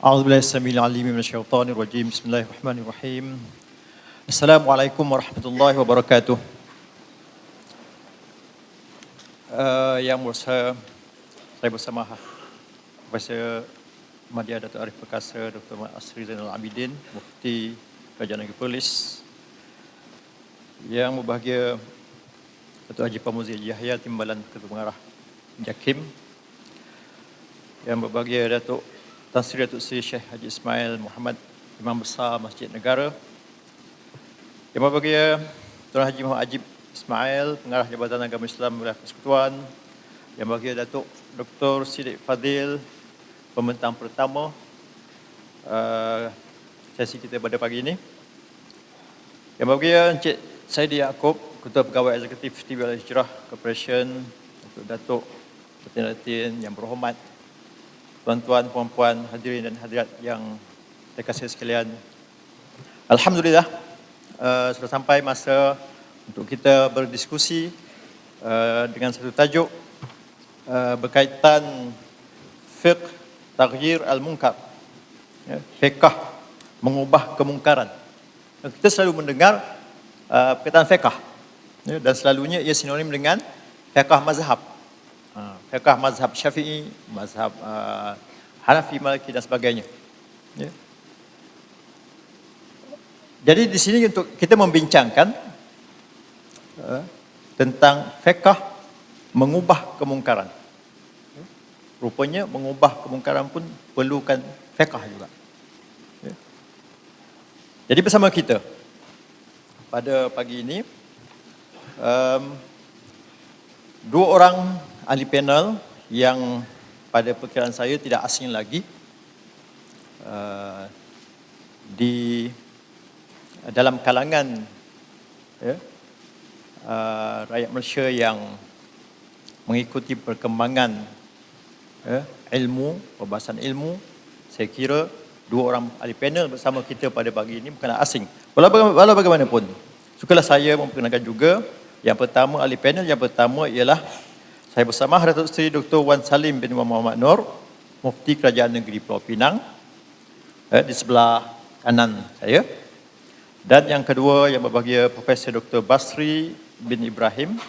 A'udzubillahi samil alim minasyaitonir rajim. Bismillahirrahmanirrahim. Assalamualaikum warahmatullahi wabarakatuh. Yang berusaha saya bersama Profesor Madya Datuk Arif Perkasa, Dr. Muhammad Asri Zainal Abidin, Mufti Kerajaan Negeri Perlis. Yang berbahagia Datuk Haji Pamuzi Haji Yahya, Timbalan Ketua Pengarah JAKIM. Yang berbahagia Datuk Tan Sri Datuk Seri Syekh Haji Ismail Muhammad, Imam Besar Masjid Negara. Yang berbahagia Tuan Haji Muhammad Ajib Ismail, Pengarah Jabatan Agama Islam Wilayah Persekutuan. Yang berbahagia Datuk Dr. Siddiq Fadil, pembentang pertama sesi kita pada pagi ini. Yang berbahagia Encik Saidi Yaakob, Ketua Pegawai Eksekutif TV Al-Hijrah Corporation, Datuk Latin yang berhormat, tuan-tuan, puan-puan, hadirin dan hadirat yang terkasih sekalian. Alhamdulillah, sudah sampai masa untuk kita berdiskusi dengan satu tajuk berkaitan fiqh taghyir al-munkar, fiqh mengubah kemungkaran. Kita selalu mendengar perkataan fiqh, dan selalunya ia sinonim dengan fiqh mazhab. Fiqh mazhab Syafi'i, mazhab Hanafi, Maliki dan sebagainya. Ya. Jadi di sini untuk kita membincangkan tentang fiqh mengubah kemungkaran. Ya. Rupanya mengubah kemungkaran pun perlukan fiqh juga. Ya. Jadi bersama kita pada pagi ini dua orang ahli panel yang pada perkiraan saya tidak asing lagi di dalam kalangan rakyat Malaysia yang mengikuti perkembangan ilmu, perbahasan ilmu. Saya kira dua orang ahli panel bersama kita pada pagi ini bukanlah asing. Walau bagaimanapun, sukalah saya memperkenalkan juga yang pertama, ahli panel yang pertama ialah saya bersama Datuk Seri Dr. Wan Salim bin Muhammad Nur, Mufti Kerajaan Negeri Pulau Pinang, di sebelah kanan saya. Dan yang kedua yang berbahagia Profesor Dr. Basri bin Ibrahim,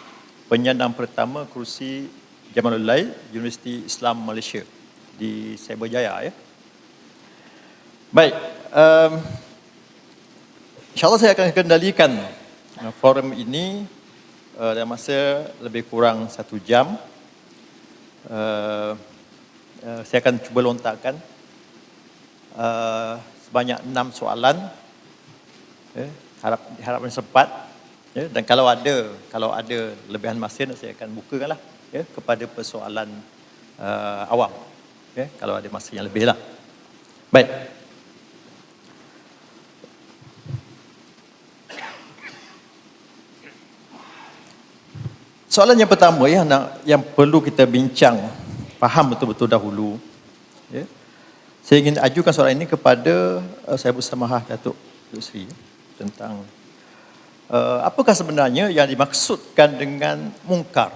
penyandang pertama kerusi Jamalul Lail, Universiti Islam Malaysia di Cyberjaya. Baik, insyaAllah saya akan kendalikan forum ini dalam masa lebih kurang 1 jam. Saya akan cuba lontarkan sebanyak 6 soalan. Harapnya sempat. Dan kalau ada lebihan masa, saya akan bukakanlah kepada persoalan awam. Kalau ada masa yang lebih lah. Baik. Soalan yang pertama yang perlu kita bincang, faham betul-betul dahulu. Saya ingin ajukan soalan ini kepada saya bersama Datuk Seri tentang apakah sebenarnya yang dimaksudkan dengan mungkar.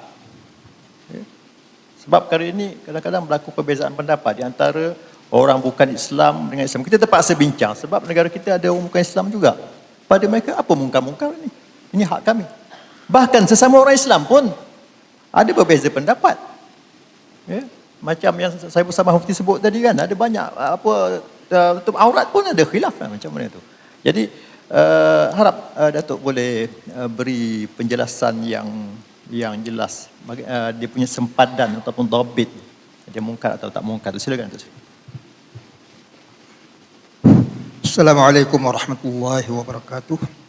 Sebab kali ini kadang-kadang berlaku perbezaan pendapat di antara orang bukan Islam dengan Islam. Kita terpaksa bincang sebab negara kita ada orang bukan Islam juga. Pada mereka, apa mungkar-mungkar ini? Ini hak kami. Bahkan sesama orang Islam pun ada berbeza pendapat. Macam yang saya bersama Mufti sebut tadi kan, ada banyak tutup aurat pun ada khilaf macam mana tu. Jadi harap Datuk boleh beri penjelasan yang jelas dia punya sempadan ataupun dhabit dia mungkar atau tak mungkar. Silakan Datuk. Assalamualaikum warahmatullahi wabarakatuh.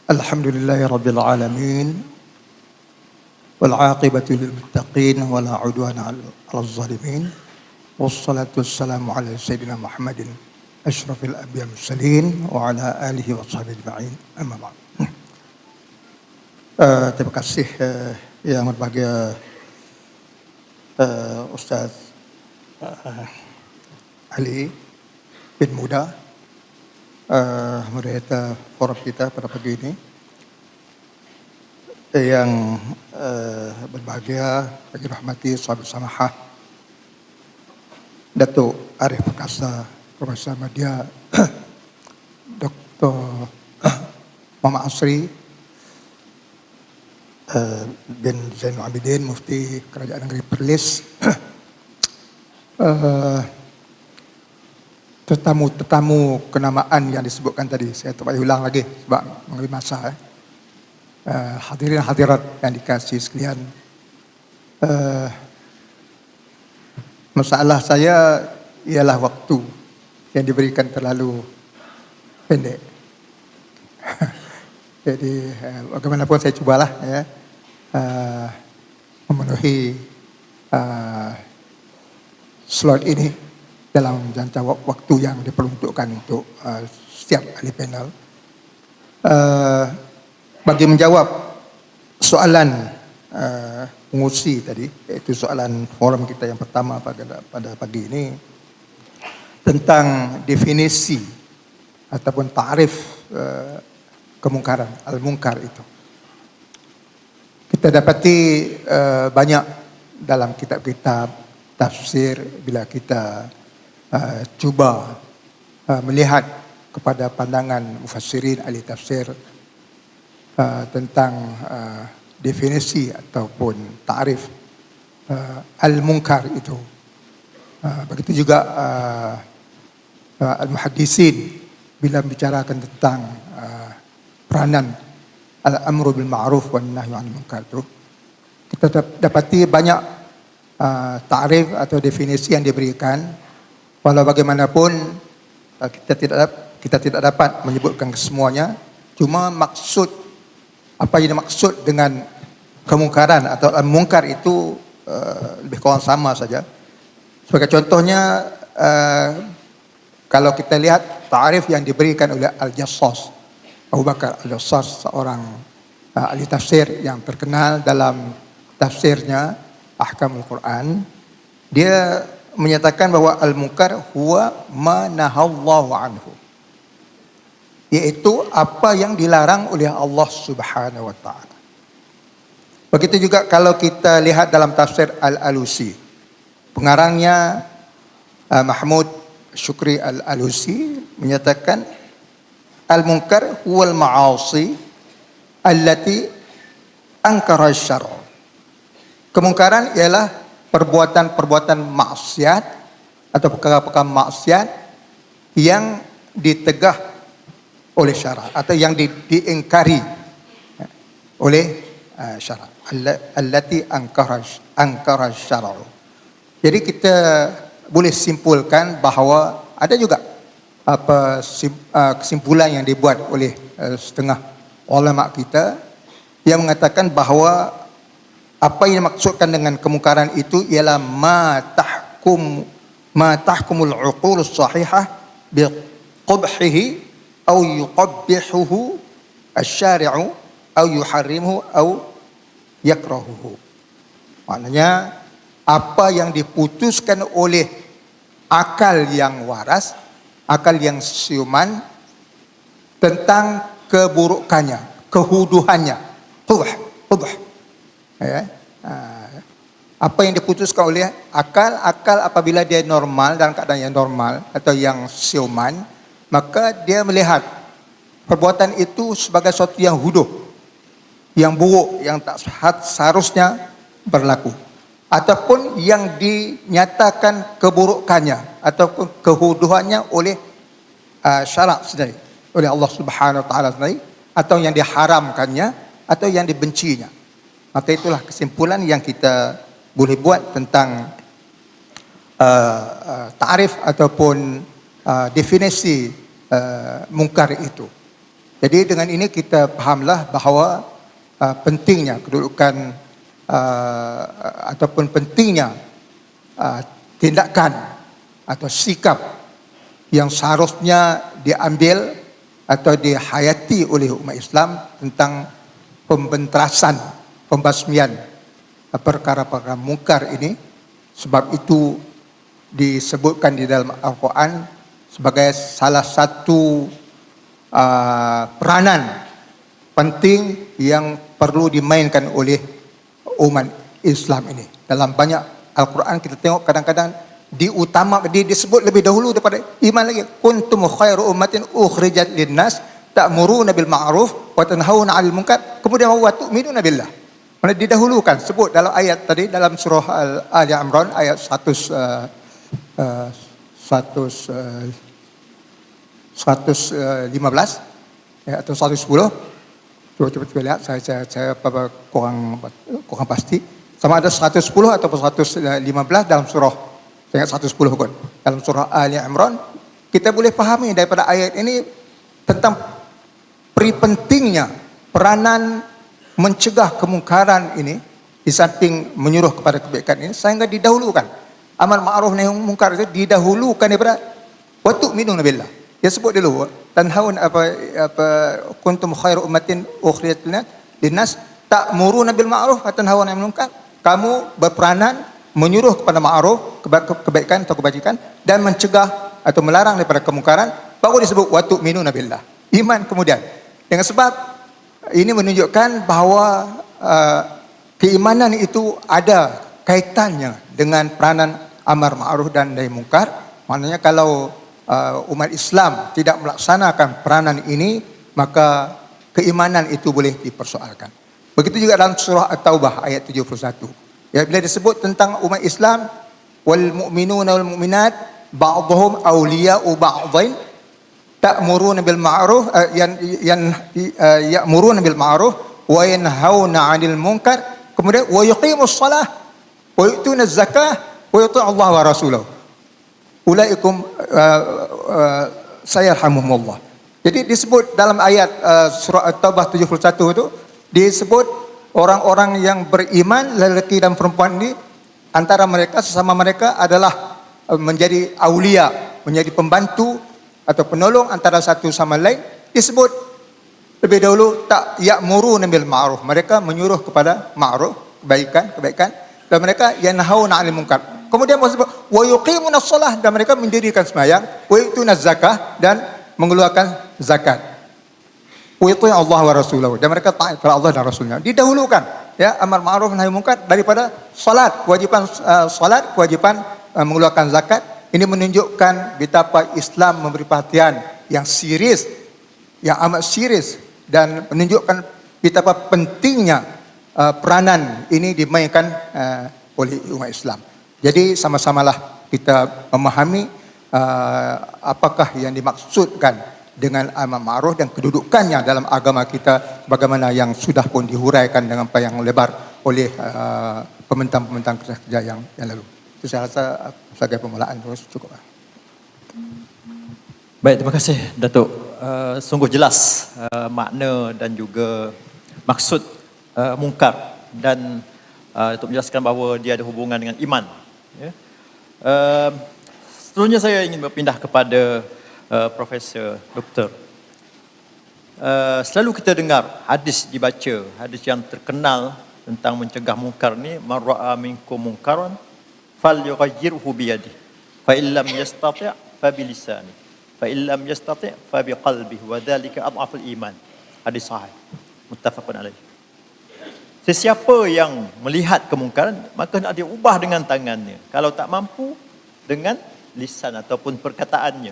Alhamdulillahirabbil alamin wal 'aqibatu lil muttaqin wa la 'udwana 'alal zalimin wassalatu wassalamu ala sayyidina Muhammadin asyrafil anbiya'i wal mursalin wa ala alihi wa sahbihi ajma'in. Amma ba'd. Terima kasih yang berbahagia Ustaz Ali bin Muda, moderator forum kita pada pagi ini, yang berbahagia bagi rahmati sahabat samahah Datuk Arif Perkasa, Profesor Media, Dr. Muhammad Asri bin Zainul Abidin, Mufti Kerajaan Negeri Perlis, tetamu-tetamu kenamaan yang disebutkan tadi, saya tak payah ulang lagi sebab mengambil masa. Hadirin hadirat yang dikasihi sekalian, masalah saya ialah waktu yang diberikan terlalu pendek. Jadi bagaimanapun saya cubalah ya, memenuhi slot ini dalam jangka waktu yang diperuntukkan untuk setiap ahli panel. Bagi menjawab soalan pengusi tadi, iaitu soalan forum kita yang pertama pada pagi ini, tentang definisi ataupun ta'rif kemungkaran, al-munkar itu. Kita dapati banyak dalam kitab-kitab tafsir, bila kita cuba melihat kepada pandangan mufassirin, ahli tafsir, tentang definisi ataupun ta'rif al-munkar itu. Begitu juga al-muhaddisin bila membicarakan tentang peranan al-amru bil ma'ruf wan nahyu 'anil munkar itu, kita dapati banyak ta'rif atau definisi yang diberikan. Walau bagaimanapun kita tidak dapat menyebutkan kesemuanya. Cuma maksud, apa yang dimaksud dengan kemungkaran atau al-munkar itu lebih kurang sama saja. Sebagai contohnya, kalau kita lihat ta'rif yang diberikan oleh Al-Jassas, Abu Bakar Al-Jassas, seorang ahli tafsir yang terkenal dalam tafsirnya Ahkamul Quran, dia menyatakan bahawa al-munkar huwa ma nahallahu anhu, iaitu apa yang dilarang oleh Allah Subhanahu wa taala. Begitu juga kalau kita lihat dalam tafsir Al-Alusi, pengarangnya Mahmud Syukri Al-Alusi menyatakan al-munkar huwal ma'asi allati ankara syar'u. Kemungkaran ialah perbuatan-perbuatan maksiat atau perkara-perkara maksiat yang ditegah oleh syarak atau yang diingkari oleh syarak. Allati ankara syar'u. Jadi kita boleh simpulkan bahawa ada juga kesimpulan yang dibuat oleh setengah ulama kita yang mengatakan bahawa apa yang dimaksudkan dengan kemungkaran itu ialah ma tahkumul uqulus sahihah bi qubhihi aw yuqabbihuhu asy-syari'u aw yuharrimuhu aw yakrahuhu. Maknanya apa yang diputuskan oleh akal yang waras, akal yang siuman tentang keburukannya, kehuduhannya, qubh. Ya. Apa yang diputuskan oleh akal apabila dia normal, dalam keadaan yang normal atau yang siuman, maka dia melihat perbuatan itu sebagai sesuatu yang huduh, yang buruk, yang tak seharusnya berlaku, ataupun yang dinyatakan keburukannya ataupun kehuduhannya oleh syarak sendiri, oleh Allah Subhanahu wa taala sendiri, atau yang diharamkannya atau yang dibencinya. Maka itulah kesimpulan yang kita boleh buat tentang ta'rif ataupun definisi mungkar itu. Jadi dengan ini kita fahamlah bahawa pentingnya kedudukan ataupun pentingnya tindakan atau sikap yang seharusnya diambil atau dihayati oleh umat Islam tentang pembenterasan, pembasmian perkara-perkara mungkar ini. Sebab itu disebutkan di dalam Al-Quran sebagai salah satu peranan penting yang perlu dimainkan oleh umat Islam ini. Dalam banyak Al-Quran kita tengok kadang-kadang disebut lebih dahulu daripada iman lagi. Kuntum khairu ummatin ukhrijat linnas ta'muruna bil ma'ruf wa tanhauna 'anil munkar. Kemudian wa tu'minuna billah. Mana didahulukan sebut dalam ayat tadi dalam surah Ali Imran ayat 115 ya, atau 110. Coba lihat saya kurang pasti. Sama ada 110 atau 115 dalam surah. Saya ingat 110 kot. Dalam surah Ali Imran kita boleh fahami daripada ayat ini tentang pentingnya peranan mencegah kemungkaran ini di samping menyuruh kepada kebaikan ini sehingga didahulukan. Amar ma'ruf nahi munkar itu didahulukan daripada wa tu'minuna billah. Dia sebut dulu tanhaun kuntum khairu ummatin ukhrijat linnas ta'muruna bil ma'ruf wa tanhauna 'anil munkar. Kamu berperanan menyuruh kepada ma'ruf, kebaikan atau kebajikan dan mencegah atau melarang daripada kemungkaran, baru disebut wa tu'minuna billah. Iman kemudian. Dengan sebab ini menunjukkan bahawa keimanan itu ada kaitannya dengan peranan amar ma'ruf dan nahi munkar. Maknanya kalau umat Islam tidak melaksanakan peranan ini, maka keimanan itu boleh dipersoalkan. Begitu juga dalam surah At-Taubah ayat 71. Ya, bila disebut tentang umat Islam, wal mu'minuna wal mu'minat ba'dhum awliya'u ba'dhin ta'muruna bil ma'ruf ya'muruna bil ma'ruf wa yanhauna 'anil munkar, kemudian wa yuqimus shalah wa yu'tunaz zakah wa yuti'u Allah wa rasulahu ulaikum sayarhamuhumullah. Jadi disebut dalam ayat surah At-Taubah 71 itu disebut orang-orang yang beriman lelaki dan perempuan ini antara mereka sesama mereka adalah menjadi aulia, menjadi pembantu atau penolong antara satu sama lain. Disebut lebih dahulu tak ya'muruna bil ma'ruf, mereka menyuruh kepada ma'ruf, kebaikan, dan mereka yanhauna 'anil munkar. Kemudian disebut wa yuqimunas shalah, dan mereka mendirikan sembahyang, wa yu'tunaz zakah, dan mengeluarkan zakat. Wa yuti'u Allah wa rasulahu, dan mereka taat kepada Allah dan Rasulnya. Didahulukan ya amar ma'ruf nahi munkar daripada salat, kewajiban salat, kewajiban mengeluarkan zakat. Ini menunjukkan betapa Islam memberi perhatian yang serius, yang amat serius, dan menunjukkan betapa pentingnya peranan ini dimainkan oleh umat Islam. Jadi sama-samalah kita memahami apakah yang dimaksudkan dengan amar ma'ruf dan kedudukannya dalam agama kita, bagaimana yang sudah pun dihuraikan dengan panjang lebar oleh pembentang-pembentang kerja yang lalu. Itu saya rasa sebagai permulaan terus cukup. Baik, terima kasih Datuk. Sungguh jelas makna dan juga maksud mungkar, dan untuk menjelaskan bahawa dia ada hubungan dengan iman. Ya. Seterusnya saya ingin berpindah kepada Profesor Doktor. Selalu kita dengar hadis dibaca, hadis yang terkenal tentang mencegah mungkar ni, man ra'a minkum munkaran falyughayyirhu bi yadihi fa in lam yastati' fa bi lisanihi fa in lam yastati' fa bi qalbihi wa dhalika adhaful iman. Hadis sahih muttafaqun alaih. Sesiapa yang melihat kemungkaran, maka nak dia ubah dengan tangannya. Kalau tak mampu, dengan lisan ataupun perkataannya.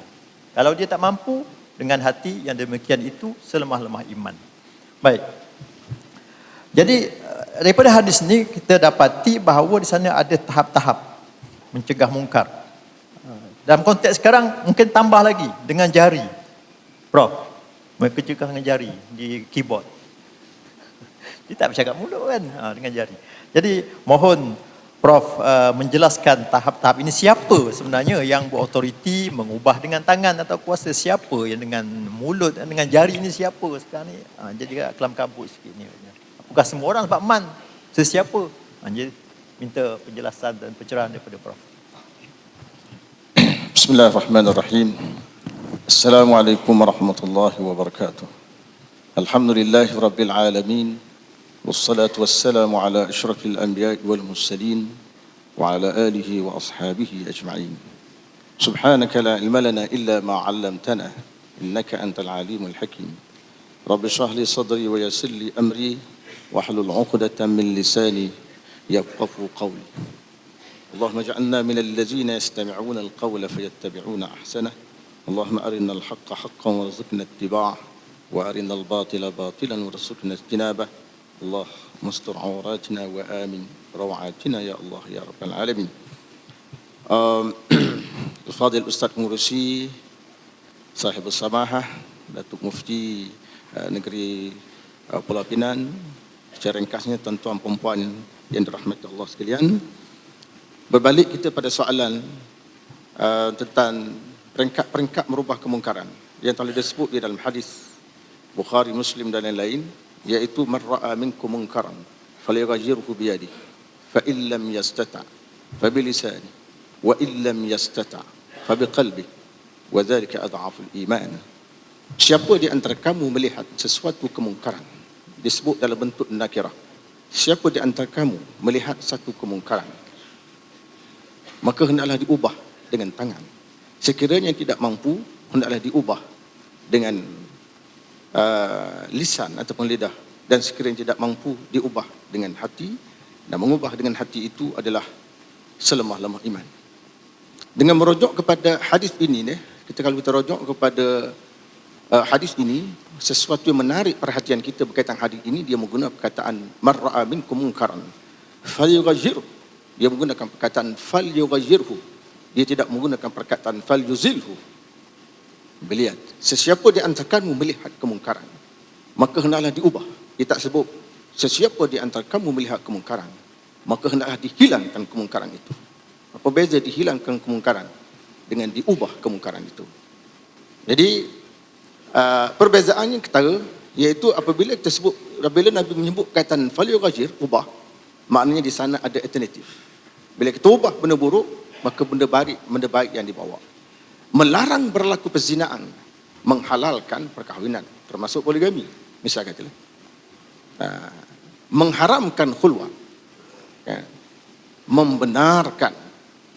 Kalau dia tak mampu, dengan hati, yang demikian itu selemah-lemah iman. Baik. Jadi daripada hadis ni kita dapati bahawa di sana ada tahap-tahap mencegah mungkar. Dalam konteks sekarang mungkin tambah lagi dengan jari. Prof, mereka cegah dengan jari di keyboard. Dia tak bercakap mulut kan, dengan jari. Jadi mohon Prof menjelaskan tahap-tahap ini, siapa sebenarnya yang berautoriti mengubah dengan tangan atau kuasa, siapa yang dengan mulut dan dengan jari ini, siapa sekarang ni? Jadi kelam kabut sikit ni. Apakah semua orang dapat man? Sesiapa? Jadi minta penjelasan dan pencerahan daripada Prof. Bismillahirrahmanirrahim. Assalamualaikum warahmatullahi wabarakatuh. Alhamdulillahi rabbil alamin. والصلاة والسلام على أشرف الأنبياء والمرسلين وعلى آله وأصحابه أجمعين. سبحانك لا علم لنا إلا ما علمتنا إنك أنت العليم الحكيم. رب اشرح لي صدري ويسر لي أمري واحلل عقدة من لساني يفقهوا قولي. اللهم اجعلنا من الذين يستمعون القول فيتبعون أحسنه اللهم أرنا الحق حقا وارزقنا اتباعه وأرنا الباطل باطلا وارزقنا اجتنابه اللهم استر عوراتنا وآمن روعاتنا يا الله يا رب العالمين. الفاضل الأستاذ Pengurusi Sahib Samahah Datuk Mufti Negeri Pulau Pinang, secara ringkasnya tuan-tuan dan puan yang dirahmati Allah sekalian, berbalik kita pada soalan tentang peringkat-peringkat merubah kemungkaran yang telah disebut di dalam hadis Bukhari, Muslim dan lain-lain, iaitu man ra'a minkum munkaran falyughayyirhu biyadihi fa in lam yastata' fa bilisanihi wa in lam yastata' fa biqalbihi wa dhalika adhaful iman. Siapa di antara kamu melihat sesuatu kemungkaran, disebut dalam bentuk nakirah, siapa di antara kamu melihat satu kemungkaran, maka hendaklah diubah dengan tangan. Sekiranya tidak mampu, hendaklah diubah dengan lisan ataupun lidah, dan sekiranya tidak mampu, diubah dengan hati. Dan mengubah dengan hati itu adalah selemah-lemah iman. Dengan merujuk kepada hadis ini, kalau kita rujuk kepada hadis ini, sesuatu yang menarik perhatian kita berkaitan hadis ini, dia menggunakan perkataan man ra'a minkum munkaran falyughayyirhu. Dia menggunakan perkataan falyughayyirhu. Dia tidak menggunakan perkataan falyuzilhu. Melihat, sesiapa di antara kamu melihat kemungkaran, maka hendaklah diubah. Dia tak sebut sesiapa di antara kamu melihat kemungkaran, maka hendaklah dihilangkan kemungkaran itu. Apa beza dihilangkan kemungkaran dengan diubah kemungkaran itu? Jadi perbezaannya ketara, iaitu apabila Nabi menyebut kaitan falyughayyir, ubah, maknanya di sana ada alternatif. Bila kita ubah benda buruk, maka benda baik yang dibawa. Melarang berlaku perzinaan, menghalalkan perkahwinan, termasuk poligami, misal katalah. Mengharamkan khulwat, membenarkan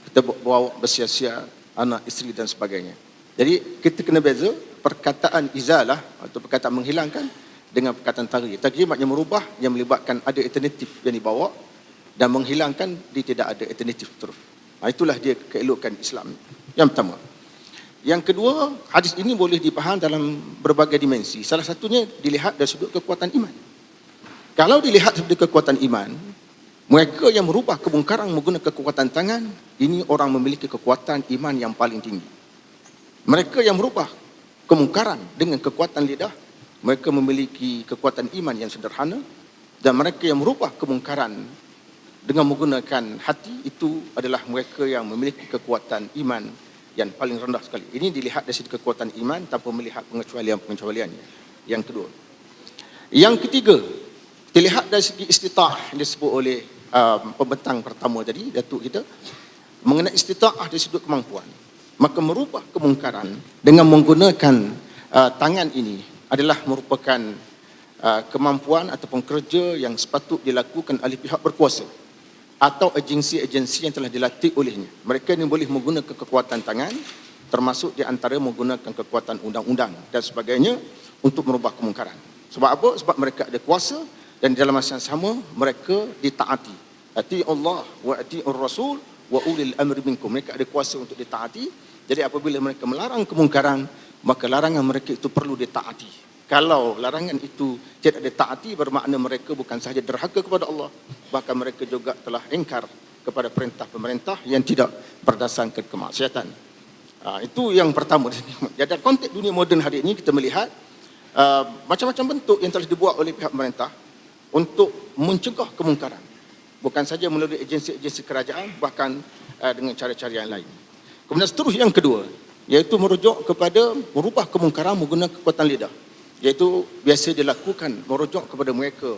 kita bawa bersia-sia anak, isteri dan sebagainya. Jadi kita kena beza perkataan izalah atau perkataan menghilangkan dengan perkataan taghyir. Taghyir maknanya merubah yang melibatkan ada alternatif yang dibawa, dan menghilangkan dia tidak ada alternatif terus. Itulah dia keelokan Islam. Yang pertama. Yang kedua, hadis ini boleh dipaham dalam berbagai dimensi. Salah satunya dilihat dari sudut kekuatan iman. Kalau dilihat dari kekuatan iman, mereka yang merubah kemungkaran menggunakan kekuatan tangan, ini orang memiliki kekuatan iman yang paling tinggi. Mereka yang merubah kemungkaran dengan kekuatan lidah, mereka memiliki kekuatan iman yang sederhana. Dan mereka yang merubah kemungkaran dengan menggunakan hati, itu adalah mereka yang memiliki kekuatan iman yang paling rendah sekali. Ini dilihat dari segi kekuatan iman tanpa melihat pengecualian-pengecualiannya. Yang kedua. Yang ketiga, dilihat dari segi istita'ah yang disebut oleh pembentang pertama tadi, Datuk kita, mengenai istita'ah dari sudut kemampuan. Maka merubah kemungkaran dengan menggunakan tangan ini adalah merupakan kemampuan ataupun kerja yang sepatut dilakukan oleh pihak berkuasa atau agensi-agensi yang telah dilatih olehnya. Mereka ini boleh menggunakan kekuatan tangan, termasuk di antara menggunakan kekuatan undang-undang dan sebagainya untuk merubah kemungkaran. Sebab apa? Sebab mereka ada kuasa, dan dalam masa yang sama mereka ditaati. Ati Allah wa ati'ur Rasul wa ulil amri minkum. Mereka ada kuasa untuk ditaati. Jadi apabila mereka melarang kemungkaran, maka larangan mereka itu perlu ditaati. Kalau larangan itu tidak ditaati, bermakna mereka bukan sahaja derhaka kepada Allah, bahkan mereka juga telah ingkar kepada perintah pemerintah yang tidak berdasarkan kemaksiatan. Itu yang pertama. Jadi dalam konteks dunia moden hari ini, kita melihat macam-macam bentuk yang telah dibuat oleh pihak pemerintah untuk mencegah kemungkaran. Bukan saja melalui agensi-agensi kerajaan, bahkan dengan cara-cara yang lain. Kemudian seterusnya yang kedua, iaitu merujuk kepada merubah kemungkaran menggunakan kekuatan lidah. Iaitu biasa dilakukan merujuk kepada mereka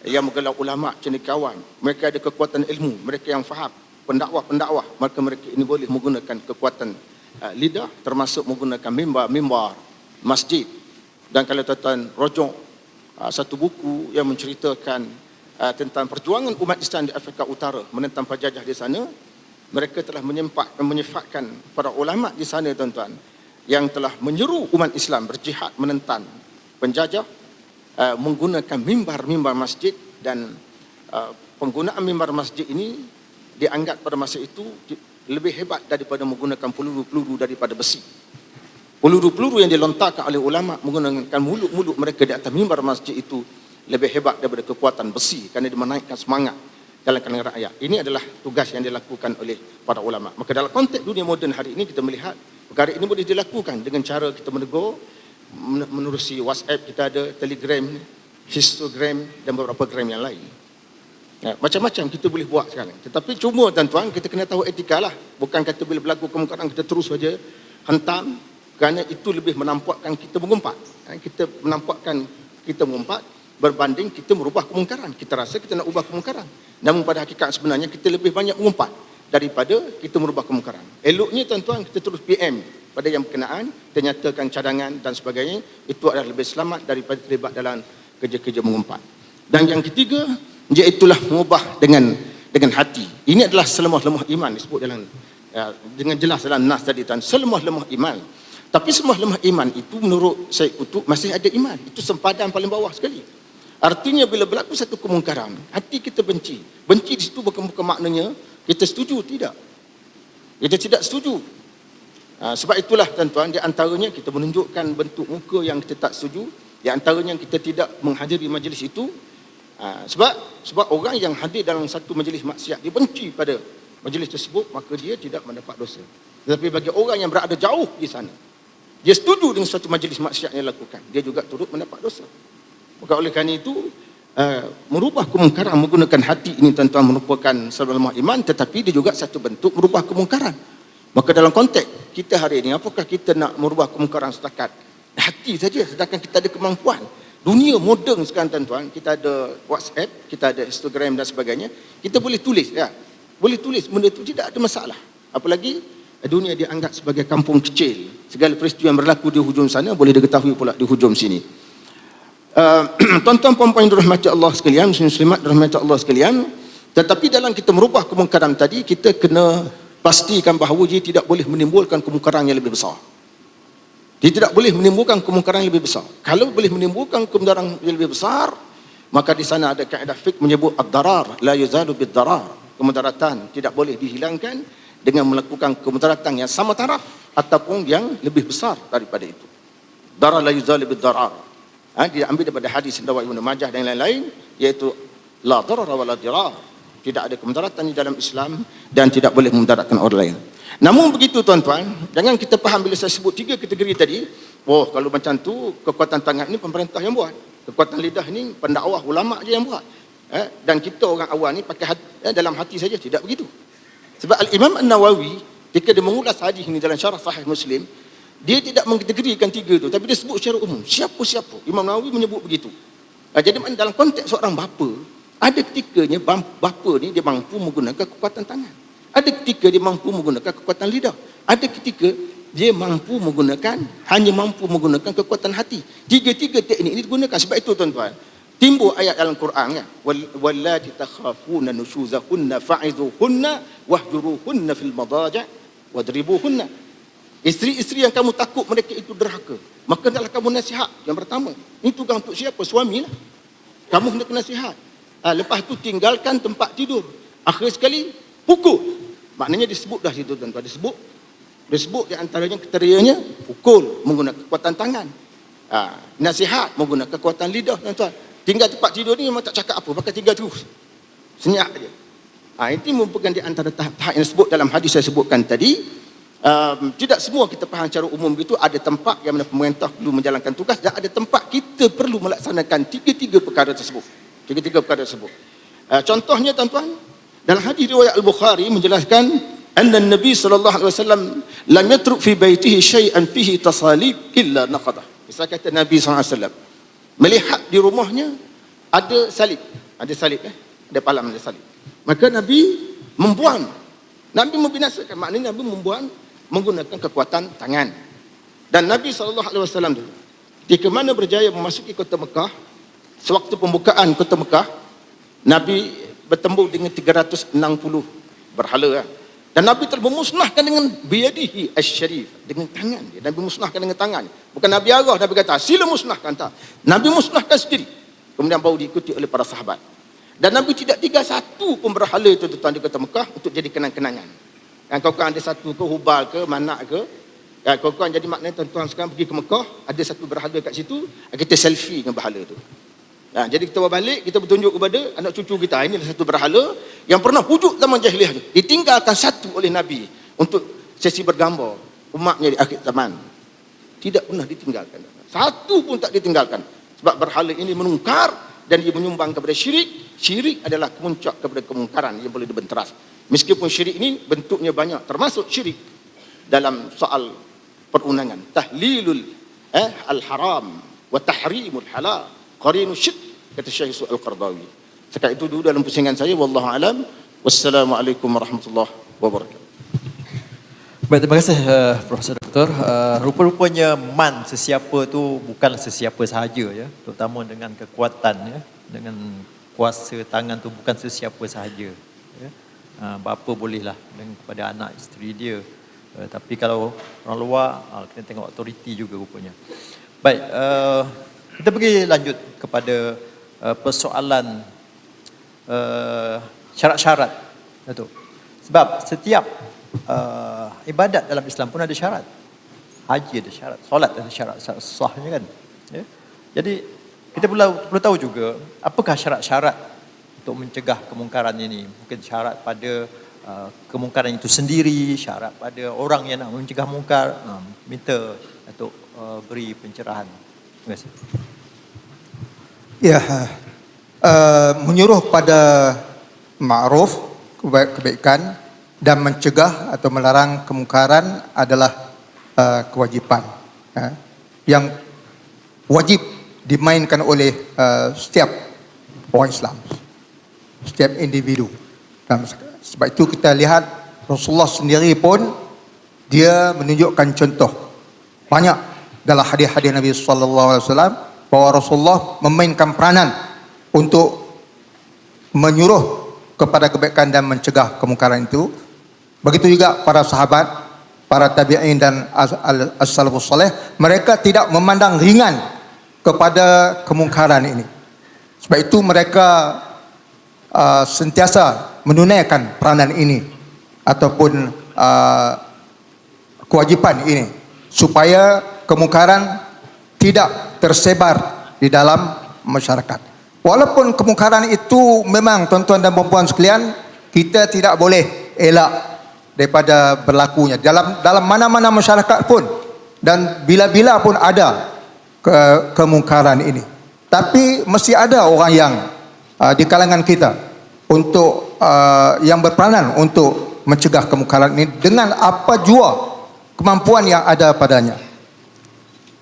yang menggelar ulama, cendekiawan. Mereka ada kekuatan ilmu, mereka yang faham, pendakwah-pendakwah. Maka mereka ini boleh menggunakan kekuatan lidah, termasuk menggunakan mimbar, masjid. Dan kalau tuan-tuan rujuk satu buku yang menceritakan tentang perjuangan umat Islam di Afrika Utara menentang penjajah di sana, mereka telah menyifatkan para ulama di sana, tuan-tuan, yang telah menyeru umat Islam berjihad menentang penjajah menggunakan mimbar-mimbar masjid. Dan penggunaan mimbar masjid ini dianggap pada masa itu lebih hebat daripada menggunakan peluru-peluru daripada besi. Peluru-peluru yang dilontarkan oleh ulama menggunakan mulut-mulut mereka di atas mimbar masjid itu lebih hebat daripada kekuatan besi, kerana dia menaikkan semangat dalam kalangan rakyat. Ini adalah tugas yang dilakukan oleh para ulama. Maka dalam konteks dunia moden hari ini kita melihat perkara ini boleh dilakukan dengan cara kita menegur menerusi WhatsApp, kita ada Telegram, Histogram dan beberapa gram yang lain. Ya, macam-macam kita boleh buat sekarang. Tetapi cuma tuan-tuan, kita kena tahu etika lah. Bukan kata bila berlaku kemungkaran kita terus saja hentam, kerana itu lebih menampakkan kita mengumpat. Kita menampakkan kita mengumpat berbanding kita merubah kemungkaran. Kita rasa kita nak ubah kemungkaran. Namun pada hakikat sebenarnya kita lebih banyak mengumpat daripada kita merubah kemungkaran. Eloknya tuan-tuan kita terus PM pada yang berkenaan, kita nyatakan cadangan dan sebagainya. Itu adalah lebih selamat daripada terlibat dalam kerja-kerja mengumpat. Dan yang ketiga, iaitulah mengubah dengan hati. Ini adalah selemah-lemah iman, disebut dalam dengan jelas dalam nas tadi tuan, selemah-lemah iman. Tapi selemah-lemah iman itu menurut Syekh Qutb masih ada iman. Itu sempadan paling bawah sekali. Artinya bila berlaku satu kemungkaran, hati kita benci. Benci di situ bukan maknanya kita setuju, tidak. Kita tidak setuju. Sebab itulah tuan-tuan, di antaranya kita menunjukkan bentuk muka yang kita tak setuju, di antaranya kita tidak menghadiri majlis itu. Sebab orang yang hadir dalam satu majlis maksiat, dia benci pada majlis tersebut, maka dia tidak mendapat dosa. Tetapi bagi orang yang berada jauh di sana, dia setuju dengan suatu majlis maksiat yang dilakukan, dia juga turut mendapat dosa. Maka oleh kerana itu, merubah kemungkaran menggunakan hati ini tuan-tuan merupakan selemah iman, tetapi dia juga satu bentuk merubah kemungkaran. Maka dalam konteks kita hari ini, apakah kita nak merubah kemungkaran setakat hati saja, sedangkan kita ada kemampuan? Dunia moden sekarang tuan-tuan, kita ada WhatsApp, kita ada Instagram dan sebagainya, kita boleh tulis, ya. Boleh tulis, benda itu tidak ada masalah. Apalagi dunia dianggap sebagai kampung kecil. Segala peristiwa yang berlaku di hujung sana boleh diketahui pula di hujung sini. Tuan-tuan puan-puan yang dirahmati Allah sekalian, muslimat dirahmati Allah sekalian, tetapi dalam kita merubah kemungkaran tadi, kita kena pastikan bahawa dia tidak boleh menimbulkan kemungkaran yang lebih besar. Dia tidak boleh menimbulkan kemungkaran yang lebih besar. Kalau boleh menimbulkan kemungkaran yang lebih besar, maka di sana ada kaedah fiqh menyebut ad-darar la yuzalu bid-darar. Kemudaratan tidak boleh dihilangkan dengan melakukan kemudaratan yang sama taraf ataupun yang lebih besar daripada itu. Darar la yuzalu bid-darar. Dia ambil daripada hadis riwayat Ibnu Majah dan lain-lain, iaitu la darara wa la dirar. Tidak ada kemudaratan di dalam Islam dan tidak boleh memudaratkan orang lain. Namun begitu tuan-tuan, jangan kita faham bila saya sebut 3 kategori tadi, kalau macam tu kekuatan tangan ini pemerintah yang buat, kekuatan lidah ini pendakwah ulama je yang buat, dan kita orang awam ni pakai dalam hati saja. Tidak begitu. Sebab Al-Imam An-Nawawi ketika dia mengulas hadis ini dalam syarah Sahih Muslim, dia tidak mengkategorikan 3 tu, tapi dia sebut secara umum, siapa-siapa. Imam Nawawi menyebut begitu. Jadi dalam konteks seorang bapa, ada ketikanya bapa ni dia mampu menggunakan kekuatan tangan. Ada ketika dia mampu menggunakan kekuatan lidah. Ada ketika dia mampu menggunakan, hanya mampu menggunakan kekuatan hati. 3 teknik ini digunakan. Sebab itu tuan-tuan, timbul ayat dalam Quran, ya, wallati takhafuna nushuzahunna fa'izuhunna wahjuruhunna fil madaja' wadribuhunna. Isteri-isteri yang kamu takut mereka itu derhaka, maka hendaklah kamu nasihat. Yang pertama, ini tugas untuk siapa? Suami lah. Kamu hendak nasihat. Lepas tu tinggalkan tempat tidur. Akhir sekali pukul. Maknanya disebut dah situ tuan-tuan, disebut di antaranya kriterianya pukul menggunakan kekuatan tangan, nasihat menggunakan kekuatan lidah tuan-tuan. Tinggal tempat tidur ni memang tak cakap apa, pakai tinggal terus, senyap je. Ini merupakan di antara tahap-tahap yang disebut dalam hadis saya sebutkan tadi. Tidak semua kita faham secara umum begitu. Ada tempat yang mana pemerintah perlu menjalankan tugas, dan ada tempat kita perlu melaksanakan tiga-tiga perkara tersebut. Contohnya tuan-tuan, dalam hadis riwayat Al-Bukhari menjelaskan anna Nabi sallallahu alaihi wasallam lam yatruk fi baitihi syai'an fihi tasalib illa naqadah. Misal kata Nabi sallallahu alaihi wasallam melihat di rumahnya ada salib, ada palang, ada salib. Maka Nabi membuang, Nabi membinasakan, maknanya Nabi membuang menggunakan kekuatan tangan. Dan Nabi sallallahu alaihi wasallam ketika mana berjaya memasuki kota Mekah, sewaktu pembukaan kota Mekah, Nabi bertemu dengan 360 berhala. Dan Nabi telah memusnahkan dengan biyadihi asy-syarif, dengan tangan dia. Nabi musnahkan dengan tangan. Bukan Nabi arah, Nabi kata sila musnahkan, tak. Nabi musnahkan sendiri. Kemudian baru diikuti oleh para sahabat. Dan Nabi tidak tinggal satu pun berhala itu tuan di kota Mekah untuk jadi kenang-kenangan. Yang kau-kau ada satu ke Hubal ke Manak ke, ya, kau-kau jadi maknanya tuan-tuan sekarang pergi ke Mekah, ada satu berhala kat situ, kita selfie dengan berhala tu. Ya, jadi kita balik, kita bertunjuk kepada anak cucu kita, ini adalah satu berhala yang pernah wujud zaman jahiliah tu. Ditinggalkan satu oleh Nabi untuk sesi bergambar umatnya di akhir zaman. Tidak pernah ditinggalkan. Satu pun tak ditinggalkan. Sebab berhala ini menungkar dan dia menyumbang kepada syirik. Syirik adalah kemuncak kepada kemungkaran yang boleh dibenteras. Meskipun syirik ini bentuknya banyak, termasuk syirik dalam soal perundangan. Tahlilul al-haram wa tahrimul halal. Qarinu syirk, kata Syekh Yusuf Al-Qardawi. Sekarang itu dulu dalam pusingan saya. Wallahu alam. Wassalamualaikum warahmatullahi wabarakatuh. Baik, terima kasih Profesor Doktor. Rupa-rupanya man sesiapa tu bukanlah sesiapa sahaja ya, terutama dengan kekuatan ya, dengan kuasa tangan tu bukan sesiapa sahaja ya. Bapa bolehlah dengan kepada anak isteri dia. Tapi kalau orang luar kena tengok autoriti juga rupanya. Baik, kita pergi lanjut kepada persoalan syarat-syarat. Datuk. Sebab setiap ibadat dalam Islam pun ada syarat. Haji ada syarat, solat ada syarat, sahnya kan. Ya? Jadi kita perlu tahu juga apakah syarat-syarat untuk mencegah kemungkaran ini. Mungkin syarat pada kemungkaran itu sendiri, syarat pada orang yang nak mencegah mungkar. Minta untuk beri pencerahan. Terima kasih. Ya, menyuruh pada ma'ruf, kebaikan, dan mencegah atau melarang kemungkaran adalah kewajipan yang wajib dimainkan oleh setiap orang Islam, setiap individu. Dan sebab itu kita lihat Rasulullah sendiri pun dia menunjukkan contoh banyak dalam hadis-hadis Nabi SAW bahawa Rasulullah memainkan peranan untuk menyuruh kepada kebaikan dan mencegah kemungkaran itu. Begitu juga para sahabat, para tabi'in dan as-salafus salih, mereka tidak memandang ringan kepada kemungkaran ini. Sebab itu mereka sentiasa menunaikan peranan ini ataupun kewajipan ini supaya kemungkaran tidak tersebar di dalam masyarakat. Walaupun kemungkaran itu memang tuan-tuan dan puan-puan sekalian, kita tidak boleh elak daripada berlakunya dalam mana-mana masyarakat pun, dan bila-bila pun ada kemungkaran ini. Tapi mesti ada orang yang di kalangan kita untuk yang berperanan untuk mencegah kemungkaran ini dengan apa jua kemampuan yang ada padanya.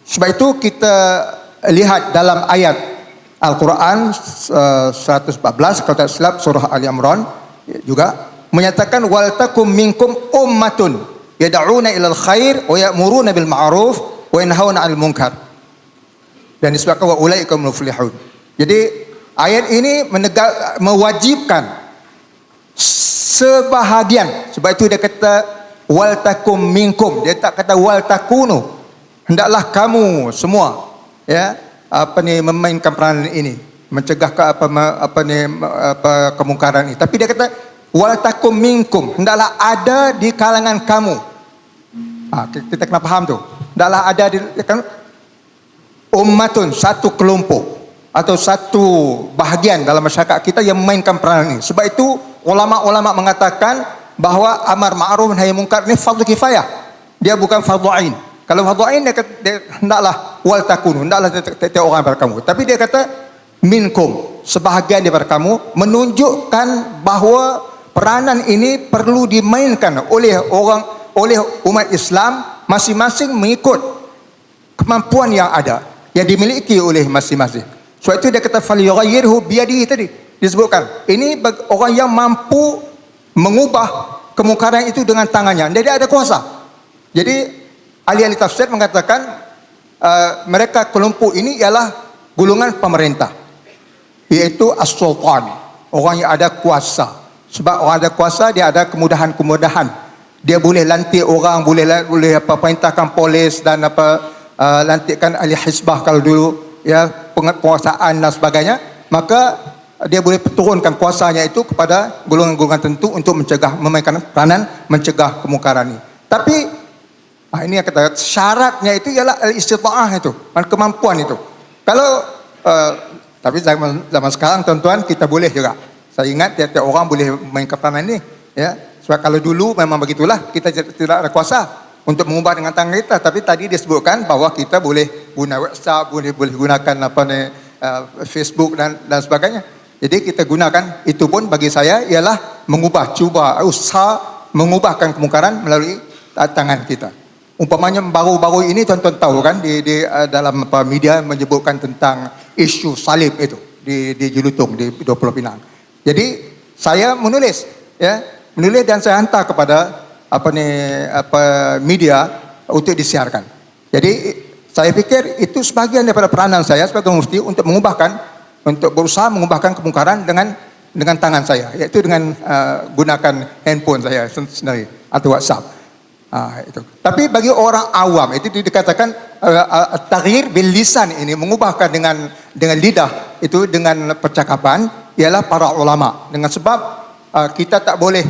Sebab itu kita lihat dalam ayat Al-Quran 114 kalau tak silap surah Ali Imran juga menyatakan wal takum minkum ummatun yad'una ilal khair wa ya'muruna bil ma'ruf wa yanhauna 'anil munkar. Dan disebutkan wa ulaika muflihun. Jadi ayat ini mewajibkan sebahagian. Sebab itu dia kata wal takum minkum, dia tak kata wal takunu. Hendaklah kamu semua ya memainkan peranan ini, mencegah kemungkaran ini. Tapi dia kata wal takum minkum, hendaklah ada di kalangan kamu. Kita kena faham tu. Hendaklah ada di kan ummatun, satu kelompok atau satu bahagian dalam masyarakat kita yang memainkan peranan ini. Sebab itu ulama-ulama mengatakan bahawa amar ma'ruf nahi munkar ini fardu kifayah. Dia bukan fardu ain. Kalau fardu ain dia hendaklah wal takunu, hendaklah tiap orang daripada kamu. Tapi dia kata minkum, sebahagian daripada kamu, menunjukkan bahawa peranan ini perlu dimainkan oleh umat Islam masing-masing mengikut kemampuan yang ada yang dimiliki oleh masing-masing. Sebab itu dia kata falyughayyirhu biyadihi tadi disebutkan. Ini orang yang mampu mengubah kemungkaran itu dengan tangannya. Dia ada kuasa. Jadi ahli-ahli tafsir mengatakan mereka kelompok ini ialah golongan pemerintah, iaitu as-sultan, orang yang ada kuasa. Sebab orang ada kuasa dia ada kemudahan-kemudahan. Dia boleh lantik orang, boleh perintahkan polis dan lantikkan ahli hizbah kalau dulu ya, penguasaan dan sebagainya. Maka dia boleh turunkan kuasanya itu kepada golongan-golongan tertentu untuk memainkan peranan mencegah kemungkaran ini. Tapi ini yang kata syaratnya itu ialah al-istita'ah itu, kemampuan itu. Kalau tapi zaman sekarang tuan-tuan kita boleh juga. Saya ingat tiap-tiap orang boleh mainkan peranan ini, ya. Sebab kalau dulu memang begitulah, kita tidak ada kuasa untuk mengubah dengan tangan kita. Tapi tadi disebutkan bahawa kita boleh guna WhatsApp, boleh gunakan Facebook dan sebagainya. Jadi kita gunakan, itu pun bagi saya ialah cuba usaha mengubahkan kemungkaran melalui tangan kita. Umpamanya baru-baru ini tuan-tuan tahu kan di dalam media menyebutkan tentang isu salib itu di Jelutong di Pulau Pinang. Jadi saya menulis dan saya hantar kepada media untuk disiarkan. Jadi saya pikir itu sebahagian daripada peranan saya sebagai mufti untuk berusaha mengubahkan kemungkaran dengan tangan saya, iaitu dengan gunakan handphone saya sendiri atau WhatsApp. Itu. Tapi bagi orang awam itu dikatakan taghyir bil lisan, ini mengubahkan dengan lidah, itu dengan percakapan, ialah para ulama. Dengan sebab kita tak boleh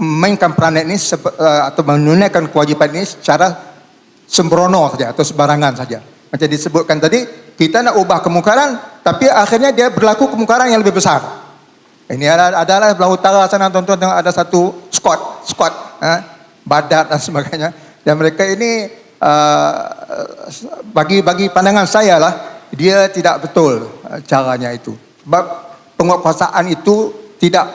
mainkan peranan ini atau menunaikan kewajipan ini secara sembrono saja atau sembarangan saja. Macam disebutkan tadi, kita nak ubah kemungkaran, tapi akhirnya dia berlaku kemungkaran yang lebih besar. Ini adalah belah utara sana, tuan-tuan, ada satu squad, badat dan sebagainya. Dan mereka ini bagi pandangan saya lah, dia tidak betul caranya itu. Sebab penguasaan itu tidak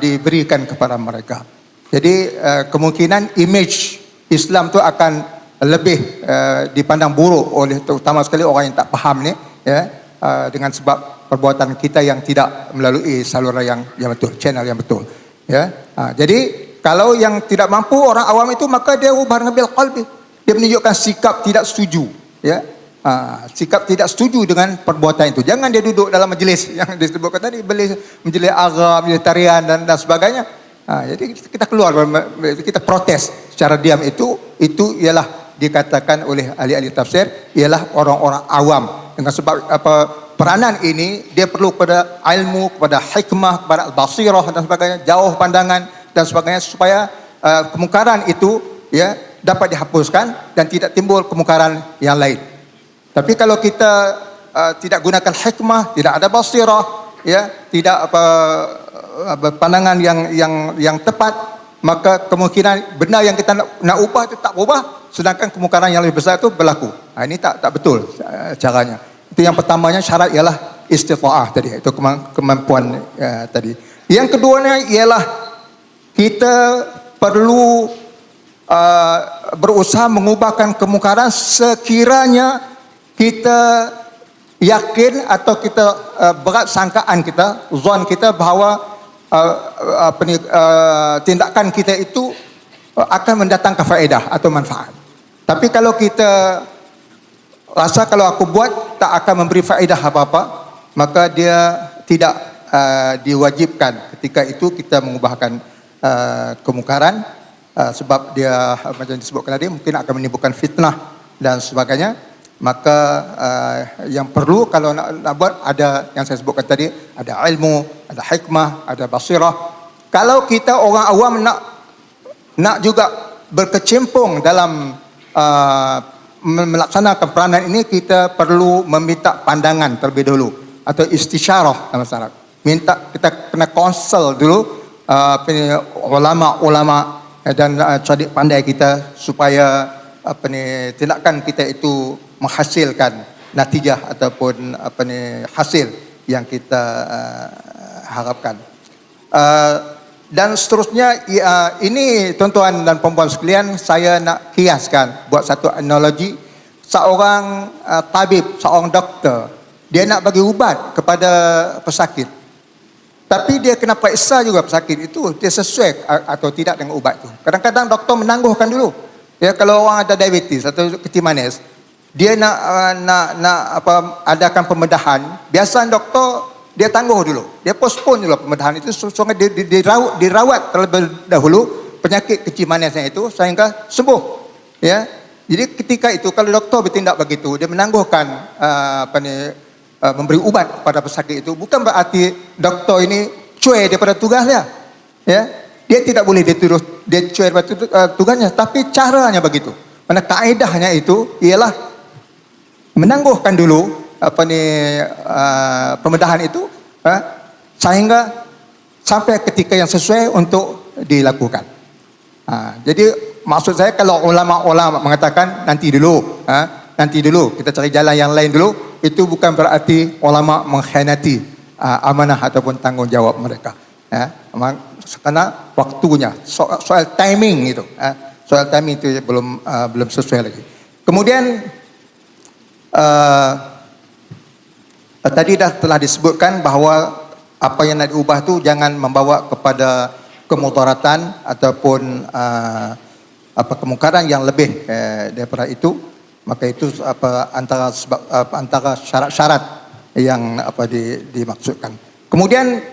diberikan kepada mereka. Jadi kemungkinan image Islam tu akan lebih dipandang buruk oleh terutama sekali orang yang tak faham ni, dengan sebab perbuatan kita yang tidak melalui saluran yang betul, channel yang betul, jadi kalau yang tidak mampu orang awam itu, maka dia ubah dengan bil qalbi, dia menunjukkan sikap tidak setuju, sikap tidak setuju dengan perbuatan itu. Jangan dia duduk dalam majlis yang disebutkan tadi, majlis agama, majlis tarian dan sebagainya. Jadi kita keluar, kita protes secara diam, itu ialah dikatakan oleh ahli-ahli tafsir ialah orang-orang awam. Dengan sebab peranan ini dia perlu kepada ilmu, kepada hikmah, kepada basirah dan sebagainya, jauh pandangan dan sebagainya, supaya kemungkaran itu dapat dihapuskan dan tidak timbul kemungkaran yang lain. Tapi kalau kita tidak gunakan hikmah, tidak ada basirah, tidak pandangan yang tepat, maka kemungkinan benda yang kita nak ubah itu tak berubah, sedangkan kemungkaran yang lebih besar itu berlaku. Ini tak betul caranya. Itu yang pertamanya, syarat ialah istita'ah tadi, itu kemampuan tadi. Yang keduanya ialah kita perlu berusaha mengubahkan kemungkaran sekiranya kita yakin atau kita berat sangkaan kita, zon kita bahawa tindakan kita itu akan mendatangkan faedah atau manfaat. Tapi kalau kita rasa kalau aku buat tak akan memberi faedah apa-apa, maka dia tidak diwajibkan ketika itu kita mengubahkan kemungkaran, sebab dia macam disebutkan tadi mungkin akan menimbulkan fitnah dan sebagainya. Maka yang perlu kalau nak buat, ada yang saya sebutkan tadi, ada ilmu, ada hikmah, ada basirah. Kalau kita orang awam nak juga berkecimpung dalam melaksanakan peranan ini, kita perlu meminta pandangan terlebih dahulu atau istisyarah dalam syarat. Kita kena konsult dulu ulama-ulama dan cerdik pandai kita, supaya tindakan kita itu menghasilkan natijah ataupun hasil yang kita harapkan. Dan seterusnya, ini tuan-tuan dan puan-puan sekalian, saya nak kiaskan, buat satu analogi. Seorang tabib, seorang doktor, dia nak bagi ubat kepada pesakit, tapi dia kena periksa juga pesakit itu dia sesuai atau tidak dengan ubat itu. Kadang-kadang doktor menangguhkan dulu. Kalau orang ada diabetes atau kecil manis, dia nak adakan pembedahan, biasa doktor dia tangguh dulu, dia postpone dulu pembedahan itu, sehingga dirawat terlebih dahulu penyakit kecil manisnya itu sehingga sembuh. Jadi ketika itu kalau doktor bertindak begitu, dia menangguhkan memberi ubat kepada pesakit itu, bukan berarti doktor ini cuai daripada tugasnya. Ya, dia tidak boleh dia cuai daripada tugasnya, tapi caranya begitu. Karena kaedahnya itu ialah menangguhkan dulu pembedahan itu, sehingga sampai ketika yang sesuai untuk dilakukan. Jadi maksud saya, kalau ulama-ulama mengatakan nanti dulu kita cari jalan yang lain dulu, itu bukan berarti ulama mengkhianati amanah ataupun tanggungjawab mereka. Karena waktunya, soal timing itu, soal timing itu belum sesuai lagi. Kemudian tadi telah disebutkan bahwa apa yang nak diubah tu jangan membawa kepada kemudaratan ataupun kemungkaran yang lebih daripada itu. Maka itu antara syarat-syarat yang dimaksudkan. Kemudian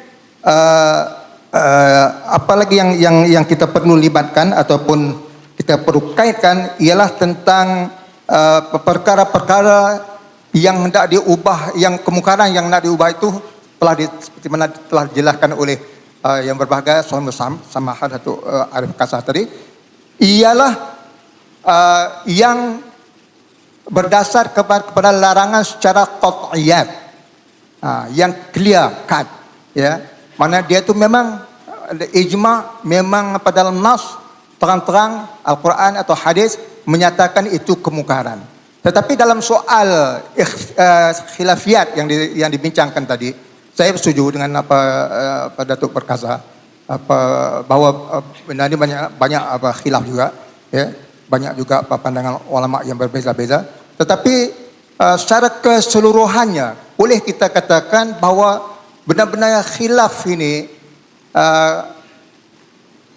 apa lagi yang kita perlu libatkan ataupun kita perlu kaitkan ialah tentang perkara-perkara yang hendak diubah, yang kemungkaran yang nak diubah itu seperti mana telah dijelaskan oleh yang berbahagia Suhaimi Samahad atau Arif Kasah tadi, ialah yang berdasar kepada larangan secara qat'iyat, yang clear cut, ya, mana dia itu memang ijma, memang pada dalam nas terang-terang Al-Quran atau hadis menyatakan itu kemungkaran. Tetapi dalam soal khilafiyat yang dibincangkan tadi, saya setuju dengan apa Datuk Perkasa, bahwa benda ini banyak khilaf juga, ya, banyak juga pandangan ulama yang berbeza-beza. Tetapi secara keseluruhannya boleh kita katakan bahwa benar-benar khilaf ini,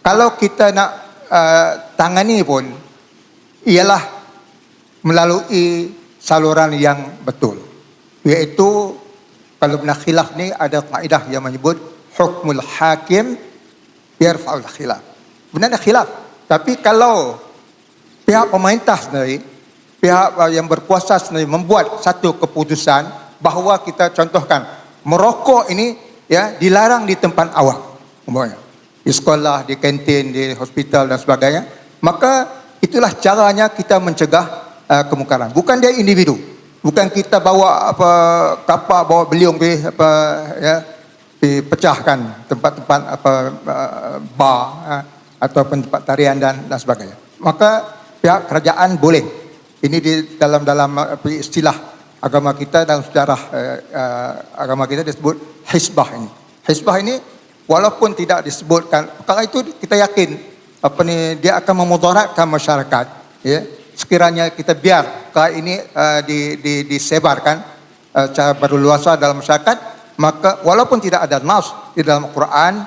kalau kita nak tangani pun ialah melalui saluran yang betul, iaitu kalau benar khilaf ni ada kaedah yang menyebut hukmul hakim yarfa'ul khilaf. Benar khilaf, tapi kalau pihak pemerintah sendiri, pihak yang berkuasa sendiri membuat satu keputusan bahawa kita contohkan merokok ini, ya, dilarang di tempat awam, umpamanya di sekolah, di kantin, di hospital dan sebagainya, maka itulah caranya kita mencegah kemungkaran. Bukan dia individu, bukan kita bawa kapak, bawa beliung dipecahkan tempat-tempat bar ataupun tempat tarian dan sebagainya. Maka pihak kerajaan boleh, ini di dalam istilah agama kita, dalam sejarah agama kita disebut hisbah ini. Hisbah ini walaupun tidak disebutkan perkara itu, kita yakin dia akan memudaratkan masyarakat, ya. Sekiranya kita biar perkara ini disebarkan secara berluasa dalam masyarakat, maka walaupun tidak ada nas di dalam Quran,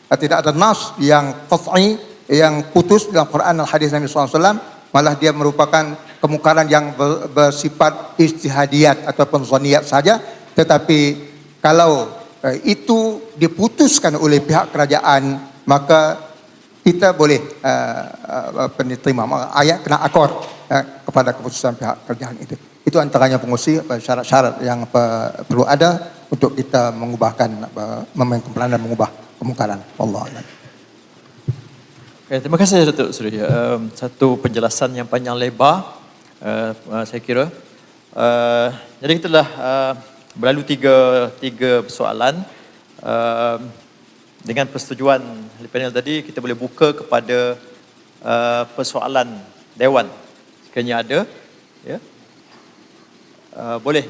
tidak ada nas yang qat'i, yang putus dalam Quran dan hadis Nabi SAW, malah dia merupakan kemungkaran yang bersifat ijtihadiyat ataupun zaniyat saja. Tetapi kalau itu diputuskan oleh pihak kerajaan, maka kita boleh terima, ayat kena akor kepada keputusan pihak kerajaan itu. Itu antaranya pengusi syarat-syarat yang perlu ada untuk kita mengubahkan memperlahan dan mengubah kemungkaran. Wallahu a'lam. Okay, terima kasih Datuk Suri. Satu penjelasan yang panjang lebar, saya kira. Jadi kita telah berlalu tiga persoalan. Dengan persetujuan ahli panel tadi, kita boleh buka kepada persoalan Dewan. Sekiranya ada, ya, boleh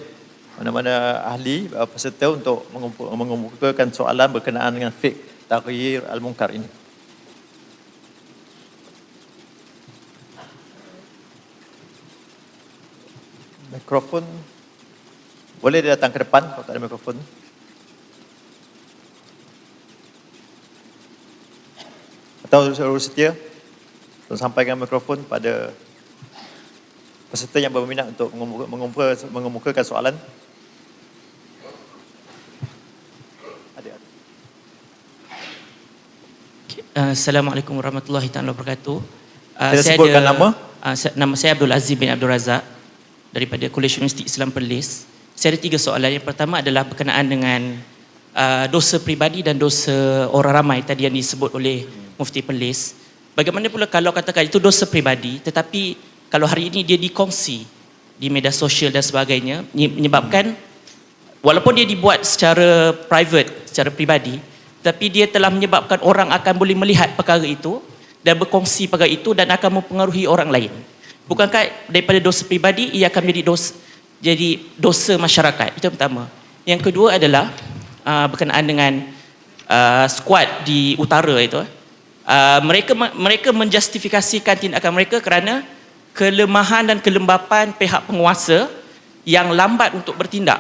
mana-mana ahli peserta untuk mengemukakan soalan berkenaan dengan fiqh taghyir al-munkar ini. Mikrofon boleh dia datang ke depan kalau tak ada mikrofon. Atau seluruh setia untuk sampaikan mikrofon pada peserta yang berminat untuk mengemukakan soalan. Assalamualaikum warahmatullahi wabarakatuh. Saya sebutkan nama. Nama saya Abdul Aziz bin Abdul Razak daripada College Universiti Islam Perlis. Saya ada 3 soalan. Yang pertama adalah berkenaan dengan dosa peribadi dan dosa orang ramai tadi yang disebut oleh Mufti Perlis. Bagaimana pula kalau katakan itu dosa peribadi, tetapi kalau hari ini dia dikongsi di media sosial dan sebagainya, menyebabkan walaupun dia dibuat secara private, secara peribadi, tapi dia telah menyebabkan orang akan boleh melihat perkara itu dan berkongsi perkara itu dan akan mempengaruhi orang lain. Bukankah daripada dosa peribadi ia akan jadi dosa masyarakat? Itu yang pertama. Yang kedua adalah berkenaan dengan skuad di utara itu. Mereka menjustifikasikan tindakan mereka kerana kelemahan dan kelembapan pihak penguasa yang lambat untuk bertindak.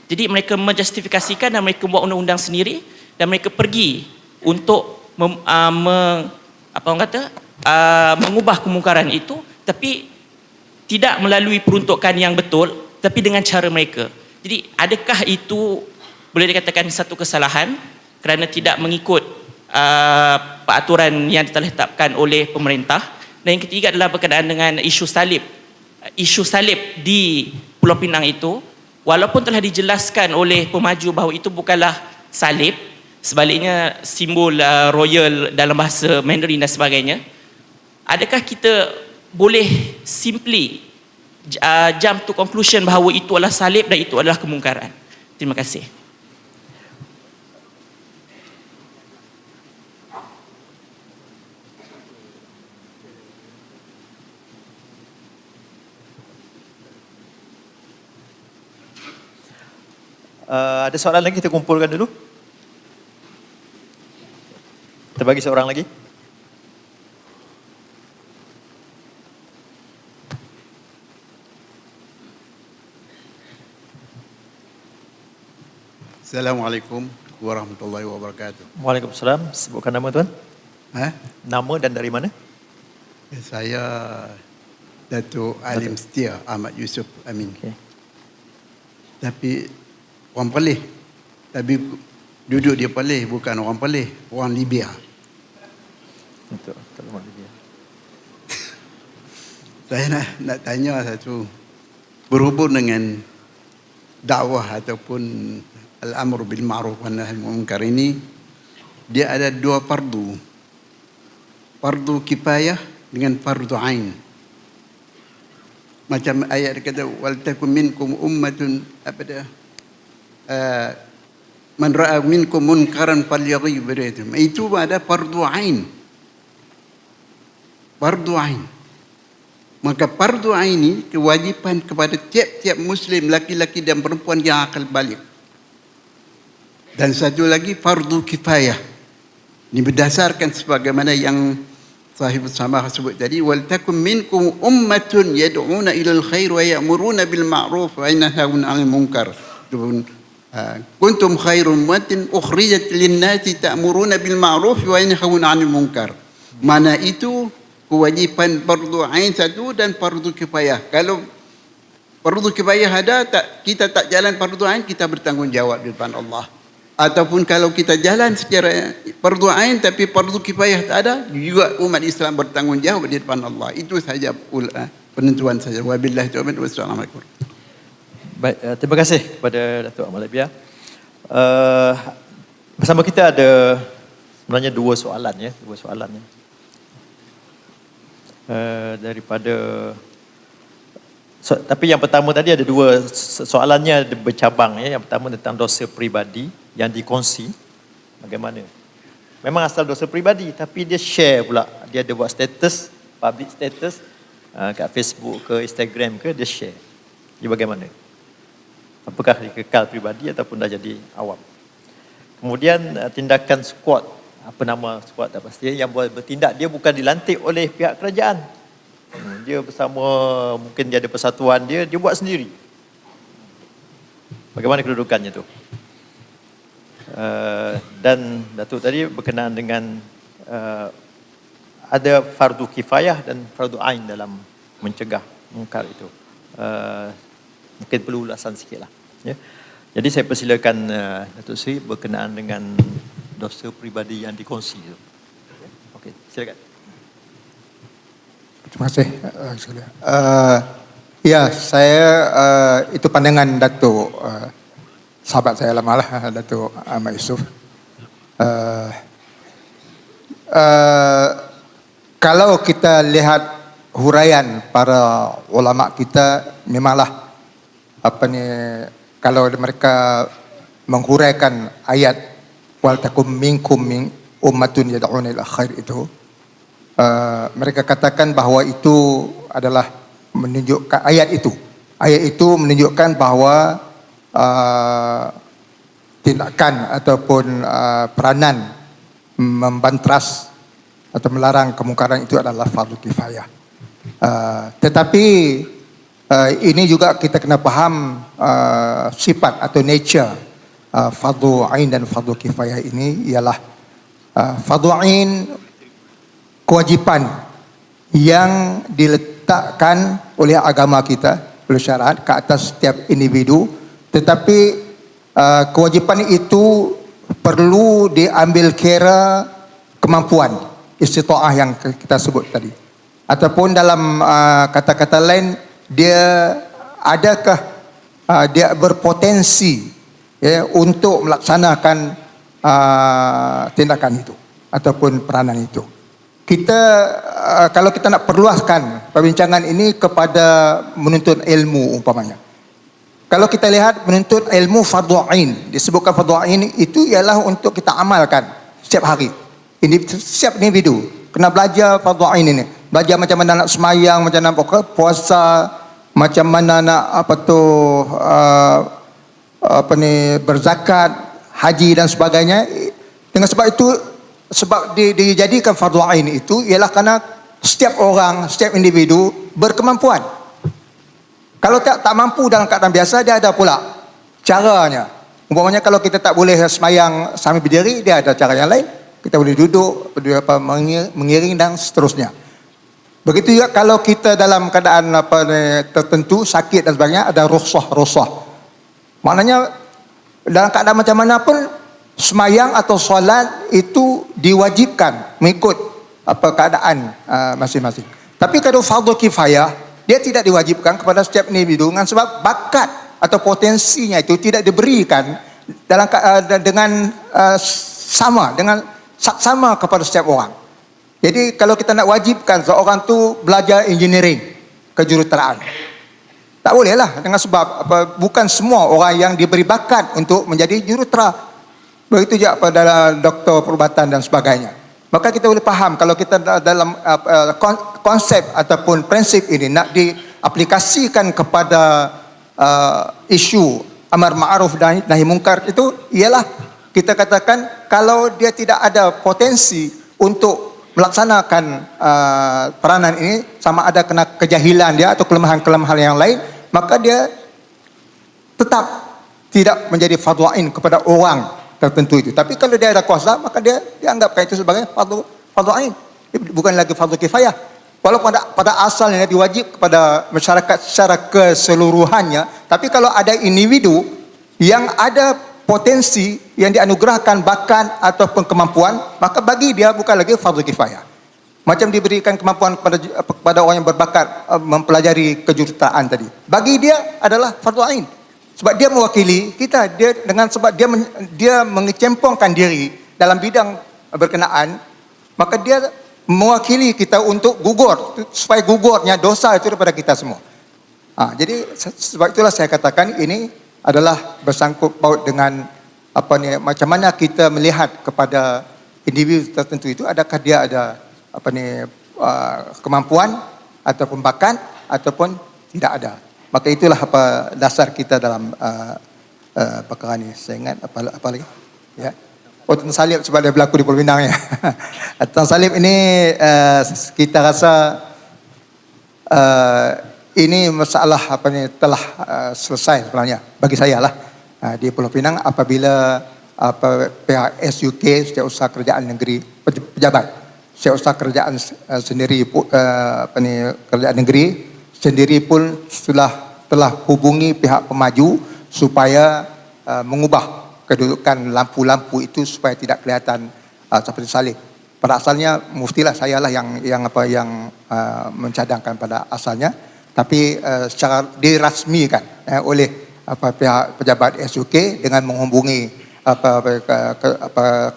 Jadi mereka menjustifikasikan dan mereka buat undang-undang sendiri dan mereka pergi untuk mengubah kemungkaran itu, tapi tidak melalui peruntukan yang betul, tapi dengan cara mereka. Jadi adakah itu boleh dikatakan satu kesalahan kerana tidak mengikut peraturan yang telah ditetapkan oleh pemerintah? Dan yang ketiga adalah berkenaan dengan isu salib. Isu salib di Pulau Pinang itu, walaupun telah dijelaskan oleh pemaju bahawa itu bukanlah salib, sebaliknya simbol royal dalam bahasa Mandarin dan sebagainya, adakah kita boleh simply jump to conclusion bahawa itu adalah salib dan itu adalah kemungkaran? Terima kasih. Ada soalan lagi, kita kumpulkan dulu. Kita bagi seorang lagi. Assalamualaikum warahmatullahi wabarakatuh. Waalaikumsalam. Sebutkan nama tuan. Nama dan dari mana? Saya Datuk Alim Setia Ahmad Yusuf Amin. Okay. Tapi orang Perlis. Tapi duduk dia Perlis, bukan orang Perlis, orang Libya. Untuk orang Libya. Saya nak tanya satu, berhubung dengan dakwah ataupun al-amr bil ma'ruf wa nahy anil munkar ini, dia ada 2 fardu. Fardu kifayah dengan fardu ain. Macam ayat kata wal takum minkum ummatun man ra'a minkum munkaran falyughayyirhu. Itu ada fardu ain. Fardu ain. Maka fardu ain ini kewajipan kepada tiap-tiap muslim laki-laki dan perempuan yang akal balik. Dan satu lagi fardu kifayah. Ini berdasarkan sebagaimana yang sahib samah sebut tadi, wal takum minkum ummatun yad'una ilal khair wa ya'muruna bil ma'ruf wa yanhauna 'anil munkar. Kuntum khairum ummatin ukhrijat lin-nasi ta'muruna bil ma'ruf wa yanhauna 'anil munkar. Mana itu kewajipan fardu ain satu dan fardu kifayah. Kalau fardu kifayah ada, kita tak jalan fardu ain, kita bertanggungjawab di depan Allah. Ataupun kalau kita jalan secara fardu ain tapi fardu kifayah tak ada, juga umat Islam bertanggungjawab di depan Allah. Itu saja penentuan saja. Wabillahi taufiq. Wassalamualaikum. Baik, terima kasih kepada Datuk Ahmad Libya. Bersama kita ada sebenarnya 2 soalan ya, 2 soalan ya. Daripada tapi yang pertama tadi ada 2 soalannya bercabang ya. Yang pertama tentang dosa peribadi yang dikongsi. Bagaimana? Memang asal dosa peribadi tapi dia share pula. Dia ada buat status, public status kat Facebook ke Instagram ke, dia share. Dia bagaimana? Apakah dia kekal peribadi ataupun dah jadi awam? Kemudian tindakan squad, apa nama squad tak pasti, yang bertindak dia bukan dilantik oleh pihak kerajaan. Dia bersama, mungkin dia ada persatuan dia buat sendiri. Bagaimana kedudukannya tu? Dan Datuk tadi berkenaan dengan ada fardu kifayah dan fardu ain dalam mencegah mungkar itu. Mungkin perlu ulasan sikit lah. Ya. Jadi saya persilakan Datuk Seri berkenaan dengan dosa peribadi yang dikongsi itu. Okey, silakan. Terima kasih. Ya, saya itu pandangan Datuk sahabat saya lama lah, Datuk Ahmad Yusof. Kalau kita lihat huraian para ulama kita, memanglah kalau mereka menghuraikan ayat wal takum minkum min ummatun yad'una ila khair itu, mereka katakan bahawa itu adalah menunjukkan ayat itu menunjukkan bahawa tindakan ataupun peranan membantras atau melarang kemungkaran itu adalah fardu kifayah. Tetapi ini juga kita kena faham sifat atau nature fardu ain dan fardu kifayah ini ialah fardu ain kewajipan yang diletakkan oleh agama kita, oleh syariat ke atas setiap individu, tetapi kewajipan itu perlu diambil kira kemampuan istitaah yang kita sebut tadi, ataupun dalam kata-kata lain, dia adakah dia berpotensi untuk melaksanakan tindakan itu ataupun peranan itu. Kita kalau kita nak perluaskan perbincangan ini kepada menuntut ilmu umpamanya, kalau kita lihat menuntut ilmu fardu ain, disebutkan fardu ain itu ialah untuk kita amalkan setiap hari. Setiap individu kena belajar fardu ain ini, belajar macam mana nak semayang, macam mana nak puasa, macam mana nak berzakat, haji dan sebagainya. Dengan sebab itu, sebab dijadikan fardu ain itu ialah kerana setiap orang, setiap individu berkemampuan. Kalau tak mampu dalam keadaan biasa, dia ada pula caranya. Umpamanya kalau kita tak boleh semayang sambil berdiri, dia ada cara yang lain. Kita boleh duduk, mengiring dan seterusnya. Begitu juga kalau kita dalam keadaan tertentu, sakit dan sebagainya, ada rukhsah. Maknanya dalam keadaan macam mana pun, semayang atau solat itu diwajibkan mengikut keadaan masing-masing. Tapi kalau fardu kifayah, dia tidak diwajibkan kepada setiap individu dengan sebab bakat atau potensinya itu tidak diberikan dalam dengan sama kepada setiap orang. Jadi kalau kita nak wajibkan seorang tu belajar engineering, kejuruteraan, tak boleh lah, dengan sebab bukan semua orang yang diberi bakat untuk menjadi jurutera. Begitu juga pada doktor perubatan dan sebagainya. Maka kita boleh faham kalau kita dalam konsep ataupun prinsip ini nak diaplikasikan kepada isu amar ma'ruf dan nahi mungkar itu, ialah kita katakan kalau dia tidak ada potensi untuk melaksanakan peranan ini, sama ada kena kejahilan dia atau kelemahan-kelemahan yang lain, maka dia tetap tidak menjadi fardu ain kepada orang tertentu itu. Tapi kalau dia ada kuasa, maka dia dianggapkan itu sebagai fardu ain, bukan lagi fardu kifayah. Walaupun pada asalnya diwajib kepada masyarakat secara keseluruhannya, tapi kalau ada individu yang ada potensi yang dianugerahkan bakat ataupun kemampuan, maka bagi dia bukan lagi fardu kifayah. Macam diberikan kemampuan kepada orang yang berbakat mempelajari kejuruteraan tadi, bagi dia adalah fardu ain. Sebab dia mewakili kita, sebab dia mengecempongkan diri dalam bidang berkenaan, maka dia mewakili kita untuk gugur, supaya gugurnya dosa itu daripada kita semua. Jadi sebab itulah saya katakan ini adalah bersangkut paut dengan macam mana kita melihat kepada individu tertentu itu, adakah dia ada kemampuan ataupun bakat ataupun tidak ada. Maka itulah dasar kita dalam perkara ini. Saya ingat apa lagi? Ya. Tentang salib sebab dia berlaku di Pulau Pinang ya. Tentang salib ini kita rasa ini masalah telah selesai sebenarnya bagi saya lah di Pulau Pinang apabila pihak SUK, Setiausaha Kerajaan Negeri, pejabat Setiausaha Kerajaan sendiri Kerajaan Negeri sendiri pun telah hubungi pihak pemaju supaya mengubah kedudukan lampu-lampu itu supaya tidak kelihatan seperti salib. Pada asalnya muftilah sayalah yang mencadangkan pada asalnya, tapi secara dirasmikan oleh pihak pejabat SUK dengan menghubungi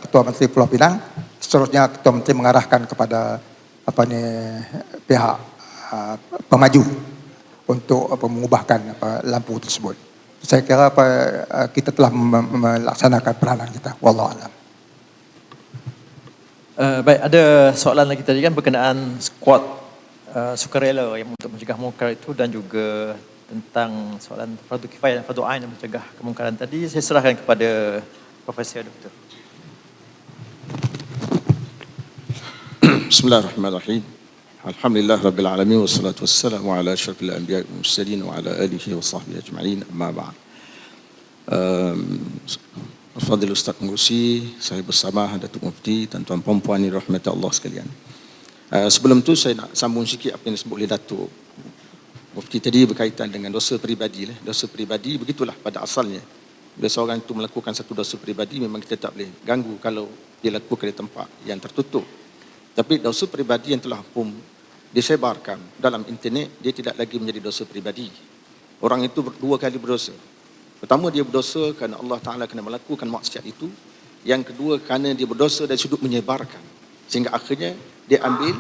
Ketua Menteri Pulau Pinang. Seterusnya Ketua Menteri mengarahkan kepada pihak pemaju untuk mengubahkan lampu tersebut. Saya kira kita telah melaksanakan peranan kita. Wallahu a'lam. Baik, ada soalan lagi tadi kan berkenaan skuad sukarela yang untuk mencegah mungkar itu, dan juga tentang soalan fardu kifayah dan fardu ain yang mencegah kemungkaran tadi. Saya serahkan kepada Profesor Dr. Bismillahirrahmanirrahim. Alhamdulillah Rabbil Alamin. Wassalatu wassalamu ala asyrafil anbiya wal mursalin wa ala alihi wa sahbihi ajma'in. Amma ba'd. Al-Fadhil Ustaz Pengurusi, saya bersama Datuk Mufti, tuan-tuan perempuan ni rahmat Allah sekalian. Sebelum tu saya nak sambung sikit apa yang disebut oleh Datuk Mufti tadi berkaitan dengan dosa peribadi. Dosa peribadi begitulah pada asalnya. Bila seorang itu melakukan satu dosa peribadi, memang kita tak boleh ganggu kalau dia lakukan di tempat yang tertutup. Tapi dosa peribadi yang telah pun disebarkan dalam internet, dia tidak lagi menjadi dosa peribadi. Orang itu dua kali berdosa. Pertama, dia berdosa kerana Allah Ta'ala kena melakukan maksiat itu. Yang kedua, kerana dia berdosa dari sudut menyebarkan. Sehingga akhirnya dia ambil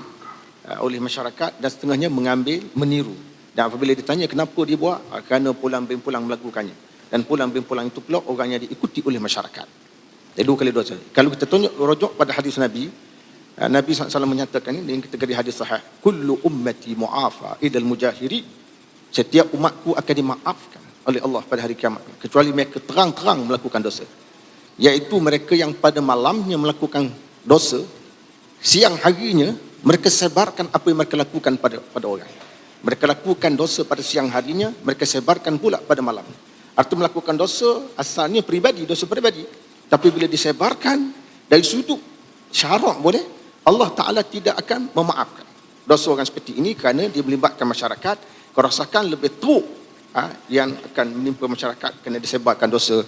oleh masyarakat, dan setengahnya mengambil, meniru. Dan apabila ditanya kenapa dia buat, kerana pulang bin pulang melakukannya. Dan pulang bin pulang itu pula orang yang diikuti oleh masyarakat. Jadi dua kali dosa. Kalau kita rujuk pada hadis Nabi, Nabi SAW menyatakan ini dalam kategori hadis sahih, kullu ummati mu'afa idal mujahiri, setiap umatku akan dimaafkan oleh Allah pada hari kiamat, kecuali mereka terang-terang melakukan dosa, iaitu mereka yang pada malamnya melakukan dosa, siang harinya mereka sebarkan apa yang mereka lakukan pada orang. Mereka lakukan dosa pada siang harinya, mereka sebarkan pula pada malam. Arti melakukan dosa asalnya peribadi, dosa peribadi, tapi bila disebarkan dari sudut syarak boleh, Allah Ta'ala tidak akan memaafkan dosa orang seperti ini, kerana dia melibatkan masyarakat. Kerosakan lebih teruk yang akan menimpa masyarakat kerana disebarkan dosa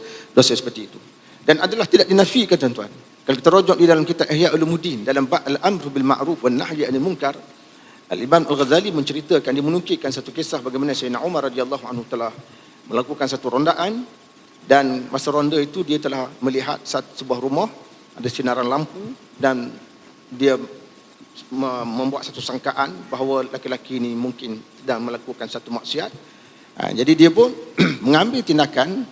seperti itu. Dan adalah tidak dinafikan, tuan-tuan. Kalau kita rujuk di dalam kitab Ihya Ulumuddin, dalam bab al-amru bil ma'ruf wan nahyi 'anil munkar, Al-Imam Al-Ghazali menceritakan, dia menukilkan satu kisah bagaimana Sayyidina Umar radhiyallahu anhu telah melakukan satu rondaan, dan masa ronda itu dia telah melihat sebuah rumah ada sinaran lampu, dan dia membuat satu sangkaan bahawa laki-laki ini mungkin sedang melakukan satu maksiat. Jadi dia pun mengambil tindakan,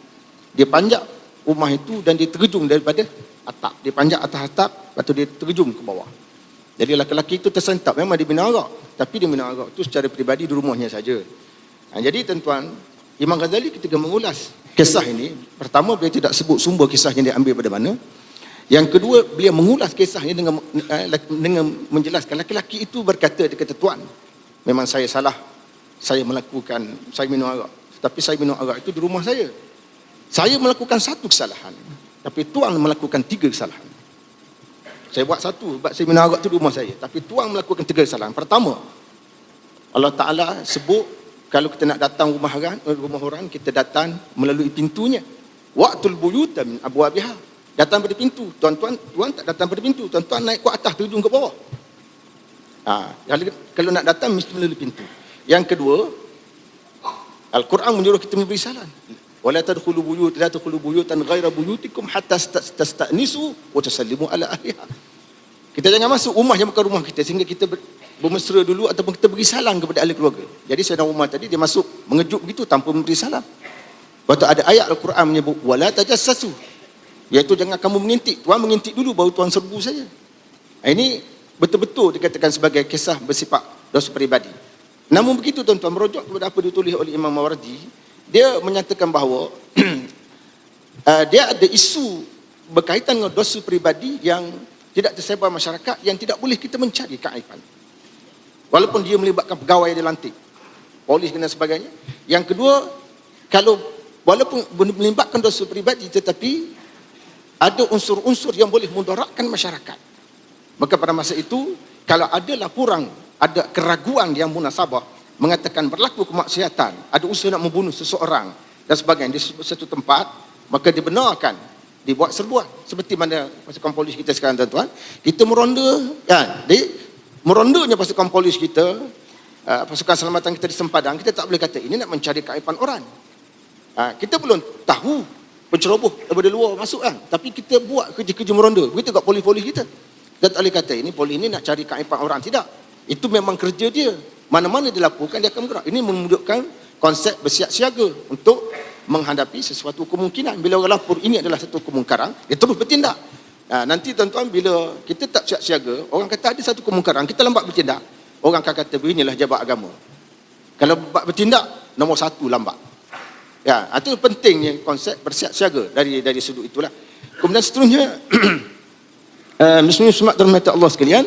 dia panjat rumah itu dan dia terjun daripada atap. Dia panjat atas atap, lepas tu dia terjun ke bawah. Jadi laki-laki itu tersentap. Memang dia minum arak, tapi dia minum arak itu secara peribadi di rumahnya saja. Jadi tuan-tuan, Imam Ghazali ketika mengulas kisah ini, pertama beliau tidak sebut sumber kisah yang dia ambil pada mana. Yang kedua, beliau mengulas kisahnya dengan menjelaskan laki-laki itu berkata, dia kata, tuan, memang saya salah, saya minum arak, tapi saya minum arak itu di rumah saya. Saya melakukan satu kesalahan, tapi tuan melakukan 3 kesalahan. Saya buat satu, sebab saya minum arak itu di rumah saya, tapi tuan melakukan 3 kesalahan. Pertama, Allah Ta'ala sebut, kalau kita nak datang rumah orang, kita datang melalui pintunya. Wa'tul buyuta min abwabiha. Datang pada pintu. Tuan tak datang pada pintu. Tuan naik ke atas, terjun ke bawah. Kalau nak datang, mesti melalui pintu. Yang kedua, Al-Quran menyuruh kita memberi salam. Wala tadkhulu buyutan ghaira buyutikum hatta tasta'nisu wa tusallimu ala ahliha. Kita jangan masuk rumah yang bukan rumah kita sehingga kita bermesra dulu ataupun kita beri salam kepada ahli keluarga. Jadi Sayyidina Umar tadi dia masuk mengejut begitu tanpa memberi salam. Lepas tu ada ayat Al-Quran menyebut wala tajassasu, iaitu jangan kamu mengintip. Tuan mengintip dulu baru tuan serbu saja. Ini betul-betul dikatakan sebagai kisah bersifat dosa peribadi. Namun begitu tuan-tuan, merujuk kepada apa ditulis oleh Imam Mawardi, dia menyatakan bahawa dia ada isu berkaitan dengan dosa peribadi yang tidak tersebar masyarakat, yang tidak boleh kita mencari keaiban. Walaupun dia melibatkan pegawai dia lantik, polis dan sebagainya. Yang kedua, kalau walaupun melibatkan dosa peribadi, tetapi ada unsur-unsur yang boleh mudaratkan masyarakat. Maka pada masa itu, kalau ada laporan, ada keraguan yang munasabah, mengatakan berlaku kemaksiatan, ada usaha nak membunuh seseorang dan sebagainya di satu tempat, maka dibenarkan, dibuat serbuan. Seperti mana pasukan polis kita sekarang, tuan-tuan, kita meronda, kan? Merondanya pasukan polis kita, pasukan selamatan kita di sempadan, kita tak boleh kata ini nak mencari keaiban orang. Kita belum tahu penceroboh daripada luar masuk kan. Tapi kita buat kerja-kerja meronda. Begitu kat polis-polis kita. Kita tak boleh kata ini polis ini nak cari keaiban orang. Tidak. Itu memang kerja dia. Mana-mana dia lakukan, dia akan bergerak. Ini menunjukkan konsep bersiap siaga untuk menghadapi sesuatu kemungkinan. Bila orang lapor ini adalah satu kemungkaran, dia terus bertindak. Nanti tuan-tuan, bila kita tak siap siaga, orang kata ada satu kemungkaran, kita lambat bertindak, orang akan kata beginilah jabat agama. Kalau lambat bertindak, nombor satu lambat. Ya, itu pentingnya konsep bersiap siaga dari sudut itulah. Kemudian seterusnya, Muslimin Muslimat dirahmati Allah sekalian,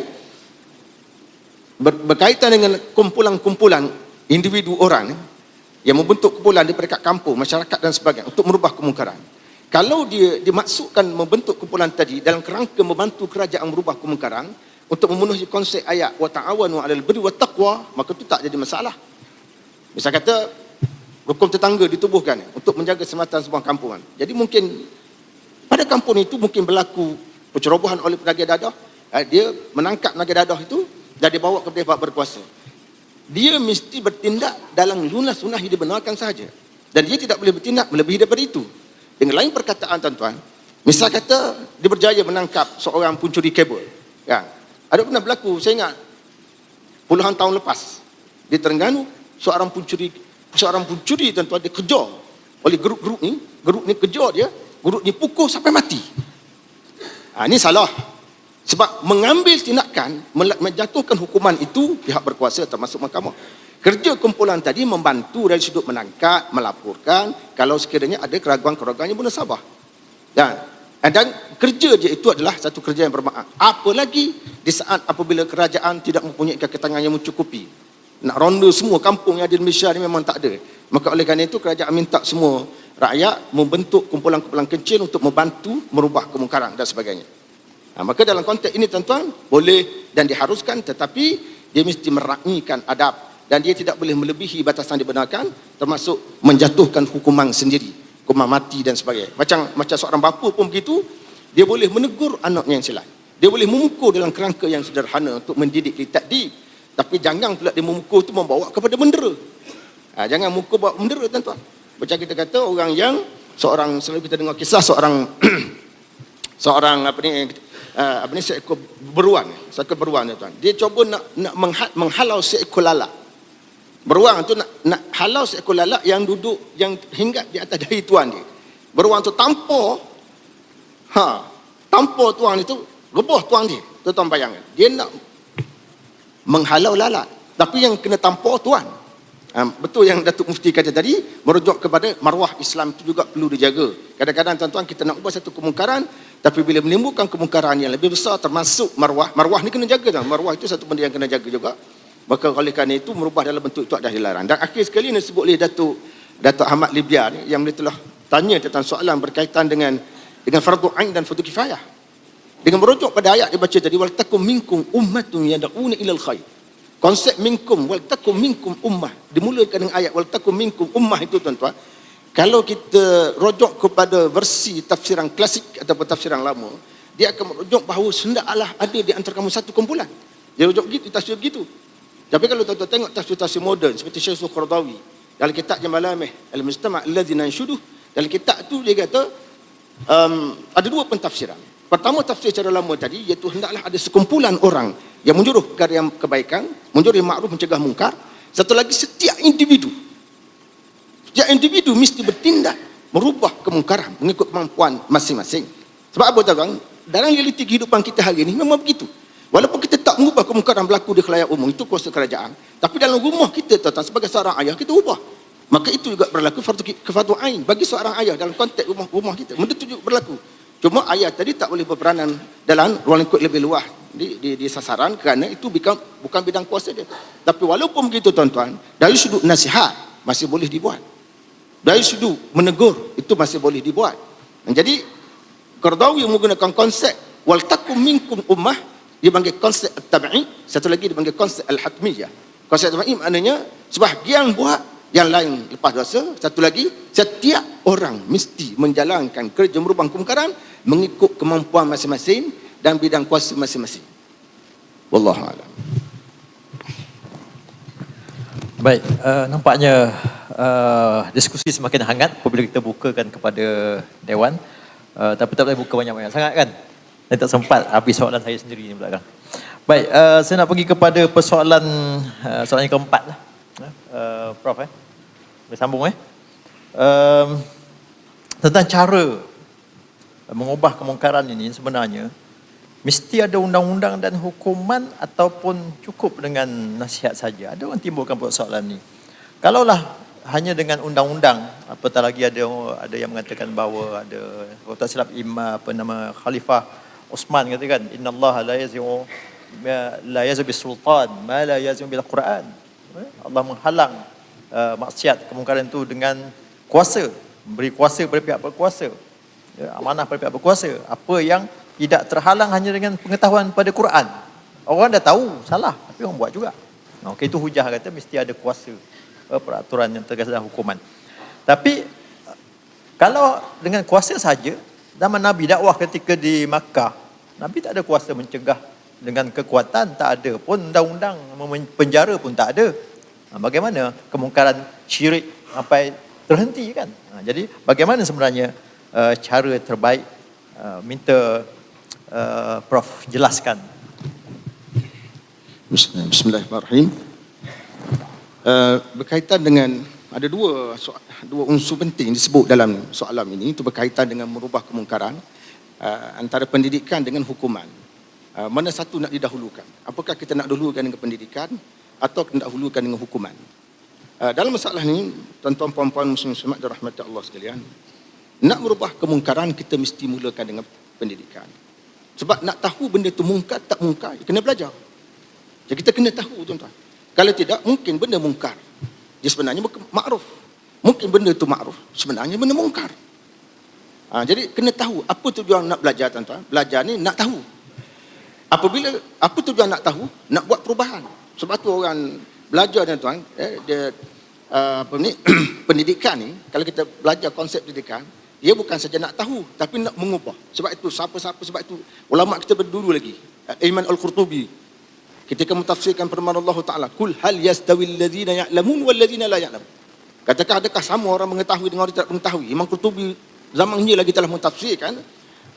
berkaitan dengan kumpulan-kumpulan individu orang yang membentuk kumpulan di peringkat kampung, masyarakat dan sebagainya untuk merubah kemungkaran. Kalau dia dimaksudkan membentuk kumpulan tadi dalam kerangka membantu kerajaan merubah kemungkaran untuk memenuhi konsep ayat wa ta'awanu 'alal birri wat taqwa, maka itu tak jadi masalah. Misal kata rukun tetangga ditubuhkan untuk menjaga keselamatan sebuah kampungan. Jadi mungkin pada kampung itu mungkin berlaku pencerobohan oleh penagih dadah, dia menangkap penagih dadah itu dan dibawa ke pihak berkuasa. Dia mesti bertindak dalam lunas-lunas yang dibenarkan sahaja. Dan dia tidak boleh bertindak melebihi daripada itu. Dengan lain perkataan tuan-tuan, misal kata dia berjaya menangkap seorang pencuri kabel. Ya. Ada pernah berlaku, saya ingat puluhan tahun lepas di Terengganu, seorang pencuri tuan-tuan dikejar oleh grup ni kejar dia, grup ni pukul sampai mati. Ini salah. Sebab mengambil tindakan, menjatuhkan hukuman itu pihak berkuasa termasuk mahkamah. Kerja kumpulan tadi membantu dari sudut menangkap, melaporkan kalau sekiranya ada keraguan-keraguan yang munasabah. Dan kerja dia itu adalah satu kerja yang bermakna. Apalagi di saat apabila kerajaan tidak mempunyai ketenangan yang mencukupi. Nak ronda semua kampung yang ada di Malaysia ni memang tak ada. Maka oleh kerana itu kerajaan minta semua rakyat membentuk kumpulan-kumpulan kecil untuk membantu merubah kemungkaran dan sebagainya. Maka dalam konteks ini tuan-tuan boleh dan diharuskan, tetapi dia mesti meraihkan adab dan dia tidak boleh melebihi batasan dibenarkan, termasuk menjatuhkan hukuman sendiri, hukuman mati dan sebagainya. Macam seorang bapa pun begitu, dia boleh menegur anaknya yang silap. Dia boleh memukul dalam kerangka yang sederhana untuk mendidik litakdib, tapi jangan pula dia memukul itu membawa kepada mendera. Jangan mukul bawa mendera tuan-tuan. Macam kita kata orang yang selalu kita dengar kisah seorang seekor beruang tuan. Dia cuba nak menghalau seekor lalat. Beruang tu nak halau seekor lalat yang duduk yang hinggap di atas dahi tuan dia. Beruang tu tampar tuan itu, rebah tuan dia. Tuan bayangkan. Dia nak menghalau lalat, tapi yang kena tampar tuan. Betul yang Datuk Mufti kata tadi, merujuk kepada maruah Islam itu juga perlu dijaga. Kadang-kadang tuan-tuan kita nak ubah satu kemungkaran, tapi bila menimbulkan kemungkaran yang lebih besar termasuk maruah ni kena jaga. Maruah itu satu benda yang kena jaga juga. Maka oleh kerana itu merubah dalam bentuk itu adalah dilarang. Dan akhir sekali ini disebut oleh Datuk Ahmad Libya ni, yang beliau telah tanya tentang soalan berkaitan dengan fardu ain dan fardu kifayah. Dengan merujuk pada ayat dia baca tadi, wal takum minkum ummatun yad'una ilal khair. Konsep minkum, wal takum minkum ummah, dimulakan dengan ayat wal takum minkum ummah itu tuan-tuan. Kalau kita rujuk kepada versi tafsiran klasik ataupun tafsiran lama, dia akan merujuk bahawa hendaklah ada di antara kamu satu kumpulan. Dia rujuk begitu, tafsir begitu. Tapi kalau tuan-tuan tengok tafsir-tafsir moden seperti Syekh Qaradawi dalam kitab Malamih al-Mujtama' alladhi nanshuduh, dalam kitab tu dia kata ada dua pentafsiran. Pertama, tafsir secara lama tadi, iaitu hendaklah ada sekumpulan orang yang menyuruh kepada yang kebaikan, menyuruh ma'ruf, mencegah mungkar. Satu lagi, setiap individu mesti bertindak merubah kemungkaran mengikut kemampuan masing-masing. Sebab apa tuan-tuan? Dalam realiti kehidupan kita hari ini memang begitu. Walaupun kita tak mengubah kemungkaran berlaku di khalayak umum, itu kuasa kerajaan, tapi dalam rumah kita tuan-tuan, sebagai seorang ayah, kita ubah. Maka itu juga berlaku fardu ain bagi seorang ayah dalam konteks rumah kita. Benda itu juga berlaku. Cuma ayah tadi tak boleh berperanan dalam ruang lingkup lebih luas di sasaran, kerana itu bukan bidang kuasa dia. Tapi walaupun begitu tuan-tuan, dari sudut nasihat masih boleh dibuat. Dari sudut menegur itu masih boleh dibuat. Dan jadi Qaradawi menggunakan konsep wal takum minkum ummah, dia panggil konsep at-tabi'i, satu lagi dia panggil konsep al-hatmiyah. Konsep at-tabi'i maknanya sebahagian buat, yang lain lepas dosa. Satu lagi, setiap orang mesti menjalankan kerja merubah kemungkaran mengikut kemampuan masing-masing dan bidang kuasa masing-masing. Wallahu a'lam. Baik, nampaknya diskusi semakin hangat apabila kita bukakan kepada Dewan. Tapi tak boleh buka banyak-banyak sangat kan. Saya tak sempat habis soalan saya sendiri ni belakang. Baik, saya nak pergi kepada persoalan soalan yang keempat lah. Prof, boleh sambung tentang cara mengubah kemungkaran ini sebenarnya mesti ada undang-undang dan hukuman ataupun cukup dengan nasihat saja. Ada orang timbulkan persoalan ni. Kalaulah hanya dengan undang-undang, apatah lagi ada yang mengatakan bahawa ada, kalau tak silap Khalifah Osman katakan, innallaha la yaz'u bisultan ma la yaz'u bil Quran. Allah menghalang maksiat kemungkaran itu dengan kuasa, beri kuasa kepada pihak berkuasa, amanah pada pihak berkuasa. Apa yang tidak terhalang hanya dengan pengetahuan pada Quran. Orang dah tahu salah tapi orang buat juga. Okey, itu hujah kata mesti ada kuasa, peraturan yang tegas dan hukuman. Tapi kalau dengan kuasa saja, zaman Nabi dakwah ketika di Makkah, Nabi tak ada kuasa mencegah dengan kekuatan, tak ada pun undang-undang penjara pun tak ada. Bagaimana kemungkaran syirik sampai terhenti kan? Jadi bagaimana sebenarnya cara terbaik? Minta Prof jelaskan. Bismillahirrahmanirrahim. Berkaitan dengan ada dua unsur penting disebut dalam soalan ini, itu berkaitan dengan merubah kemungkaran antara pendidikan dengan hukuman. Mana satu nak didahulukan? Apakah kita nak dahulukan dengan pendidikan atau nak dahulukan dengan hukuman? Dalam masalah ini, tuan-tuan puan-puan muslim-muslimat dirahmati Allah sekalian, nak merubah kemungkaran kita mesti mulakan dengan pendidikan. Sebab nak tahu benda itu mungkar tak mungkar, kena belajar. Jadi kita kena tahu tuan-tuan. Kalau tidak, mungkin benda mungkar dia sebenarnya makruf. Mungkin benda itu makruf, sebenarnya benda mungkar. Jadi kena tahu apa tujuan nak belajar tuan-tuan. Belajar ni nak tahu. Apabila apa tujuan nak tahu, nak buat perubahan. Sebab tu orang belajar tuan-tuan, dia pendidikan ni, kalau kita belajar konsep pendidikan, dia bukan saja nak tahu tapi nak mengubah. Sebab itu sebab itu ulama kita berdulu lagi, Iman Al-Qurtubi ketika mentafsirkan firman Allah Taala, kul hal yastawil ladzina ya'lamun wal ladzina la ya'lamun. Katakan adakah sama orang mengetahui dengan orang tidak mengetahui? Imam Qurtubi zaman ini lagi telah mentafsirkan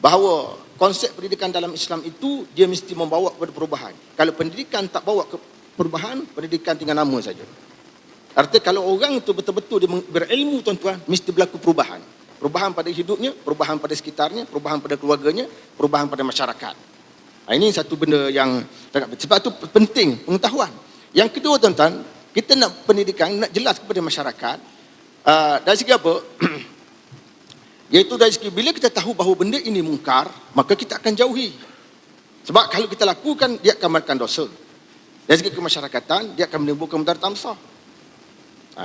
bahawa konsep pendidikan dalam Islam itu dia mesti membawa kepada perubahan. Kalau pendidikan tak bawa ke perubahan, pendidikan tinggal nama saja. Artinya kalau orang itu betul-betul dia berilmu tuan-tuan, mesti berlaku perubahan. Perubahan pada hidupnya, perubahan pada sekitarnya, perubahan pada keluarganya, perubahan pada masyarakat. Ini satu benda yang sebab itu penting pengetahuan. Yang kedua tuan-tuan, kita nak pendidikan, nak jelas kepada masyarakat dari segi apa? Iaitu dari segi bila kita tahu bahawa benda ini mungkar, maka kita akan jauhi. Sebab kalau kita lakukan, dia akan melakukan dosa. Dari segi kemasyarakatan, dia akan menimbulkan mudarat besar.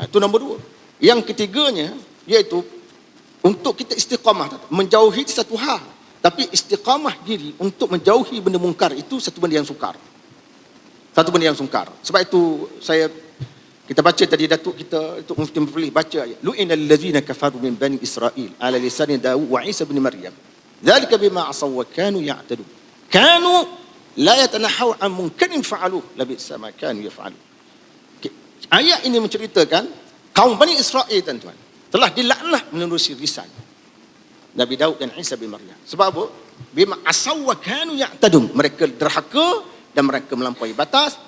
Itu nombor dua. Yang ketiganya, iaitu untuk kita istiqamah, menjauhi satu hal. Tapi istiqamah diri untuk menjauhi benda mungkar itu satu benda yang sukar. Satu benda yang sukar. Sebab itu kita baca tadi datuk kita, Datuk Mufti Muflih baca ayat. Lu'inal ladzina kafaru min bani Israil ala lisani Daud wa Isa bin Maryam. Dzalika bima asaw wa kanu ya'tadun. Kanu la yatanahaw an munkarin fa'aluhu labisa ma kanu yaf'alun. Ayat ini menceritakan kaum Bani Israel tuan-tuan telah dilaknat menerusi lisan Nabi Daud dan Isa bin Maryam. Sebab apa? Bima asaw wa kanu ya'tadun. Mereka derhaka dan mereka melampaui batas.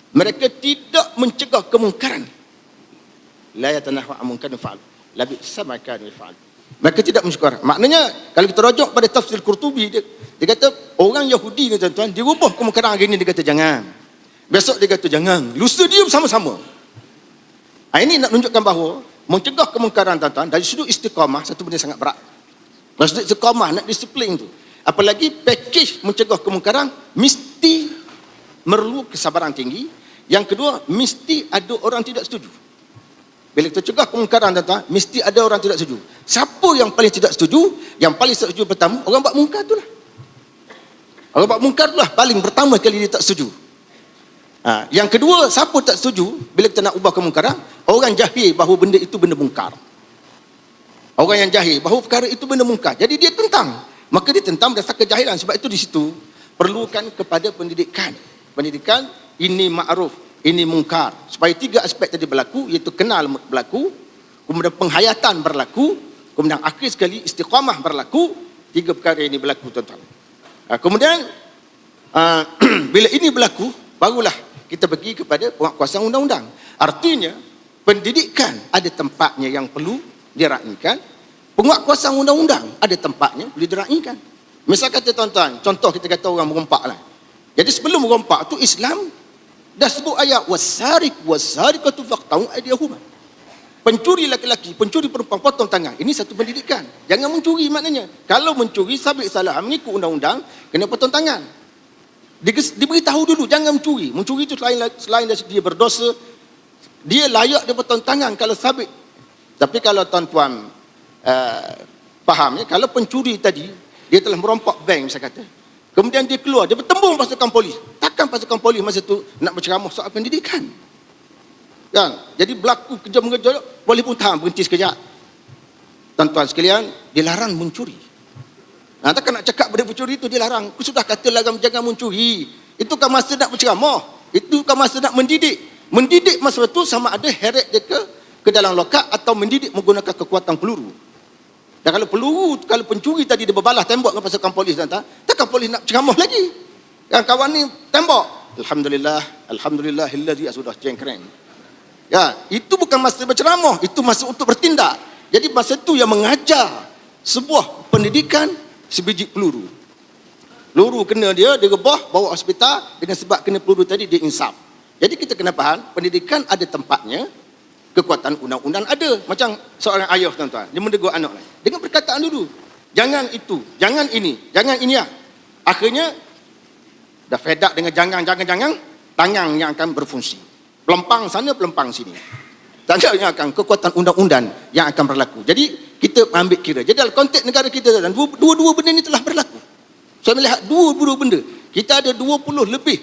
Mereka tidak mencegah kemungkaran. La yatanahu an munkarin fa'al. Labi sama kanu fa'al. Mereka tidak mencegah. Maknanya kalau kita rujuk pada tafsir Qurtubi, dia kata orang Yahudi ni tuan-tuan, dia ubah kemungkaran hari ni, dia kata jangan. Besok dia kata jangan. Lusa dia bersama-sama. Ini nak menunjukkan bahawa mencegah kemungkaran tuan-tuan dari sudut istiqamah satu benda sangat berat. Dari sudut istiqamah nak disiplin tu. Apalagi pakej mencegah kemungkaran mesti perlu kesabaran tinggi. Yang kedua, mesti ada orang tidak setuju. Bila kita cegah kemungkaran tuan-tuan, mesti ada orang tidak setuju. Siapa yang paling tidak setuju? Yang paling setuju pertama, orang buat mungkar itulah. Orang buat mungkar itulah paling pertama kali dia tak setuju. Yang kedua, siapa tak setuju bila kita nak ubah kemungkaran? Orang jahil bahawa benda itu benda mungkar. Orang yang jahil bahawa perkara itu benda mungkar. Jadi dia tentang. Maka dia tentang berdasarkan kejahilan. Sebab itu di situ perlukan kepada pendidikan. Pendidikan ini ma'ruf, ini mungkar. Supaya 3 aspek tadi berlaku, iaitu kenal berlaku, kemudian penghayatan berlaku, kemudian akhir sekali istiqamah berlaku. 3 perkara ini berlaku, tuan-tuan. Kemudian bila ini berlaku, barulah kita pergi kepada penguatkuasaan undang-undang. Artinya pendidikan ada tempatnya yang perlu diraikan, penguatkuasaan undang-undang ada tempatnya perlu diraikan. Misal kata tuan-tuan, contoh kita kata orang merompak lah. Jadi sebelum merompak tu Islam dah sebut ayat wasariq wasariqatu faqta'u aydiyahuma. Pencuri laki-laki, pencuri perempuan potong tangan. Ini satu pendidikan. Jangan mencuri maknanya. Kalau mencuri sabit salah mengikut undang-undang kena potong tangan. Diberitahu dulu jangan mencuri. Mencuri itu selain dari dia berdosa, dia layak dia potong tangan kalau sabit. Tapi kalau tuan-tuan faham ya, kalau pencuri tadi dia telah merompak bank misal kata, kemudian dia keluar, dia bertembung pasukan polis. Takkan pasukan polis masa tu nak berceramah soal pendidikan? Kan? Jadi berlaku kejap-kejap, polis pun tahan, berhenti sekejap. Tuan-tuan sekalian, dilarang mencuri. Nah, takkan nak cakap pada pencuri itu dilarang. Aku sudah kata larang jangan mencuri. Itu kan masa nak berceramah. Itu kan masa nak mendidik. Mendidik masa itu sama ada heret dia ke dalam lokap atau mendidik menggunakan kekuatan peluru. Dan kalau peluru, kalau pencuri tadi dia berbalas tembak dengan pasukan polis, takkan polis nak ceramah lagi. Yang kawan ni tembak. Alhamdulillahillazi sudah cengkreng. Ya, itu bukan masa berceramah, itu masa untuk bertindak. Jadi masa itu yang mengajar sebuah pendidikan sebiji peluru. Peluru kena dia rebah, bawa hospital, dengan sebab kena peluru tadi dia insaf. Jadi kita kena faham, pendidikan ada tempatnya, kekuatan undang-undang ada. Macam seorang ayah tuan-tuan, dia mendegur anak lain. Dengan perkataan dulu, jangan itu, jangan ini ya. Akhirnya, dah fed up dengan jangan, tangan yang akan berfungsi. Pelempang sana, pelempang sini. Tangan yang akan, kekuatan undang-undang yang akan berlaku. Jadi, kita ambil kira. Jadi dalam konteks negara kita, dan dua-dua benda ini telah berlaku. Saya melihat dua-dua benda. Kita ada 20 lebih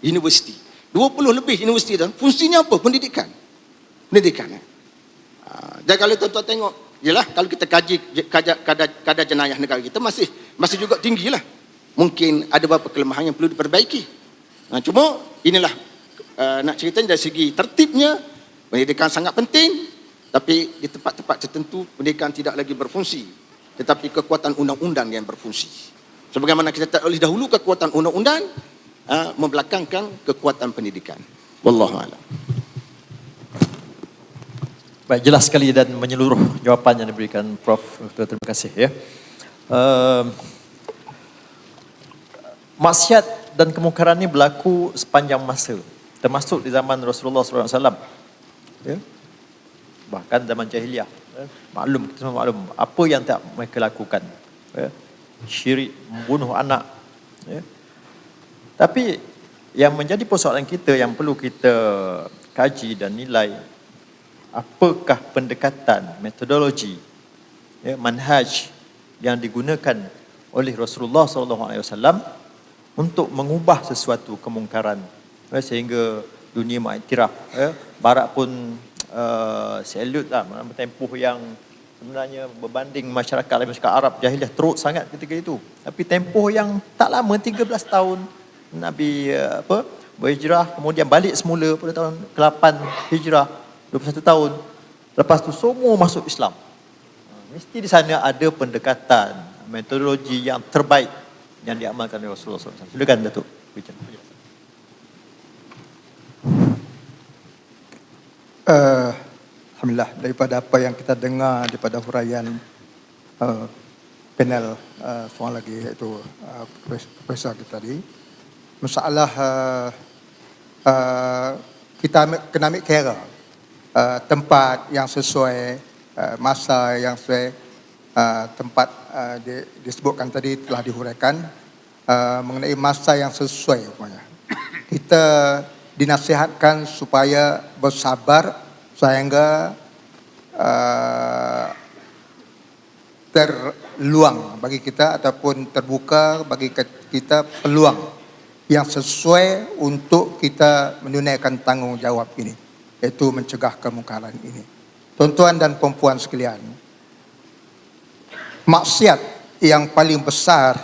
universiti. 20 lebih universiti dan fungsinya apa? Pendidikan. Dan kalau tuan-tuan tengok, yalah, kalau kita kaji kadar jenayah negara kita masih juga tinggi lah. Mungkin ada beberapa kelemahan yang perlu diperbaiki. Cuma inilah nak ceritanya dari segi tertibnya, pendidikan sangat penting, tapi di tempat-tempat tertentu pendidikan tidak lagi berfungsi, tetapi kekuatan undang-undang yang berfungsi. Sebagaimana kita tak oleh dahulu kekuatan undang-undang membelakangkan kekuatan pendidikan. Wallahu a'lam. Baik, jelas sekali dan menyeluruh jawapan yang diberikan Prof. Terima kasih ya. Maksiat dan kemungkaran ini berlaku sepanjang masa, termasuk di zaman Rasulullah SAW. Ya. Bahkan zaman jahiliah. Ya. Maklum, kita semua maklum apa yang tak mereka lakukan. Ya. Syirik, membunuh anak. Ya. Tapi yang menjadi persoalan kita yang perlu kita kaji dan nilai, apakah pendekatan, metodologi, ya, manhaj yang digunakan oleh Rasulullah SAW untuk mengubah sesuatu kemungkaran, ya, sehingga dunia mengiktiraf. Ya. Barat pun salute lah, tempoh yang sebenarnya berbanding masyarakat Arab jahiliah teruk sangat ketika itu. Tapi tempoh yang tak lama, 13 tahun Nabi berhijrah, kemudian balik semula pada tahun ke-8 Hijrah, 21 tahun. Lepas tu semua masuk Islam. Mesti di sana ada pendekatan, metodologi yang terbaik yang diamalkan oleh Rasulullah SAW. Silakan Datuk. Alhamdulillah, daripada apa yang kita dengar daripada huraian panel seorang lagi iaitu Profesor kita tadi, masalah kita kena ambil kira tempat yang sesuai, masa yang sesuai, tempat disebutkan tadi telah dihuraikan mengenai masa yang sesuai. Kita dinasihatkan supaya bersabar sehingga terluang bagi kita ataupun terbuka bagi kita peluang yang sesuai untuk kita menunaikan tanggungjawab ini, iaitu mencegah kemungkaran ini. Tuan-tuan dan puan-puan sekalian, maksiat yang paling besar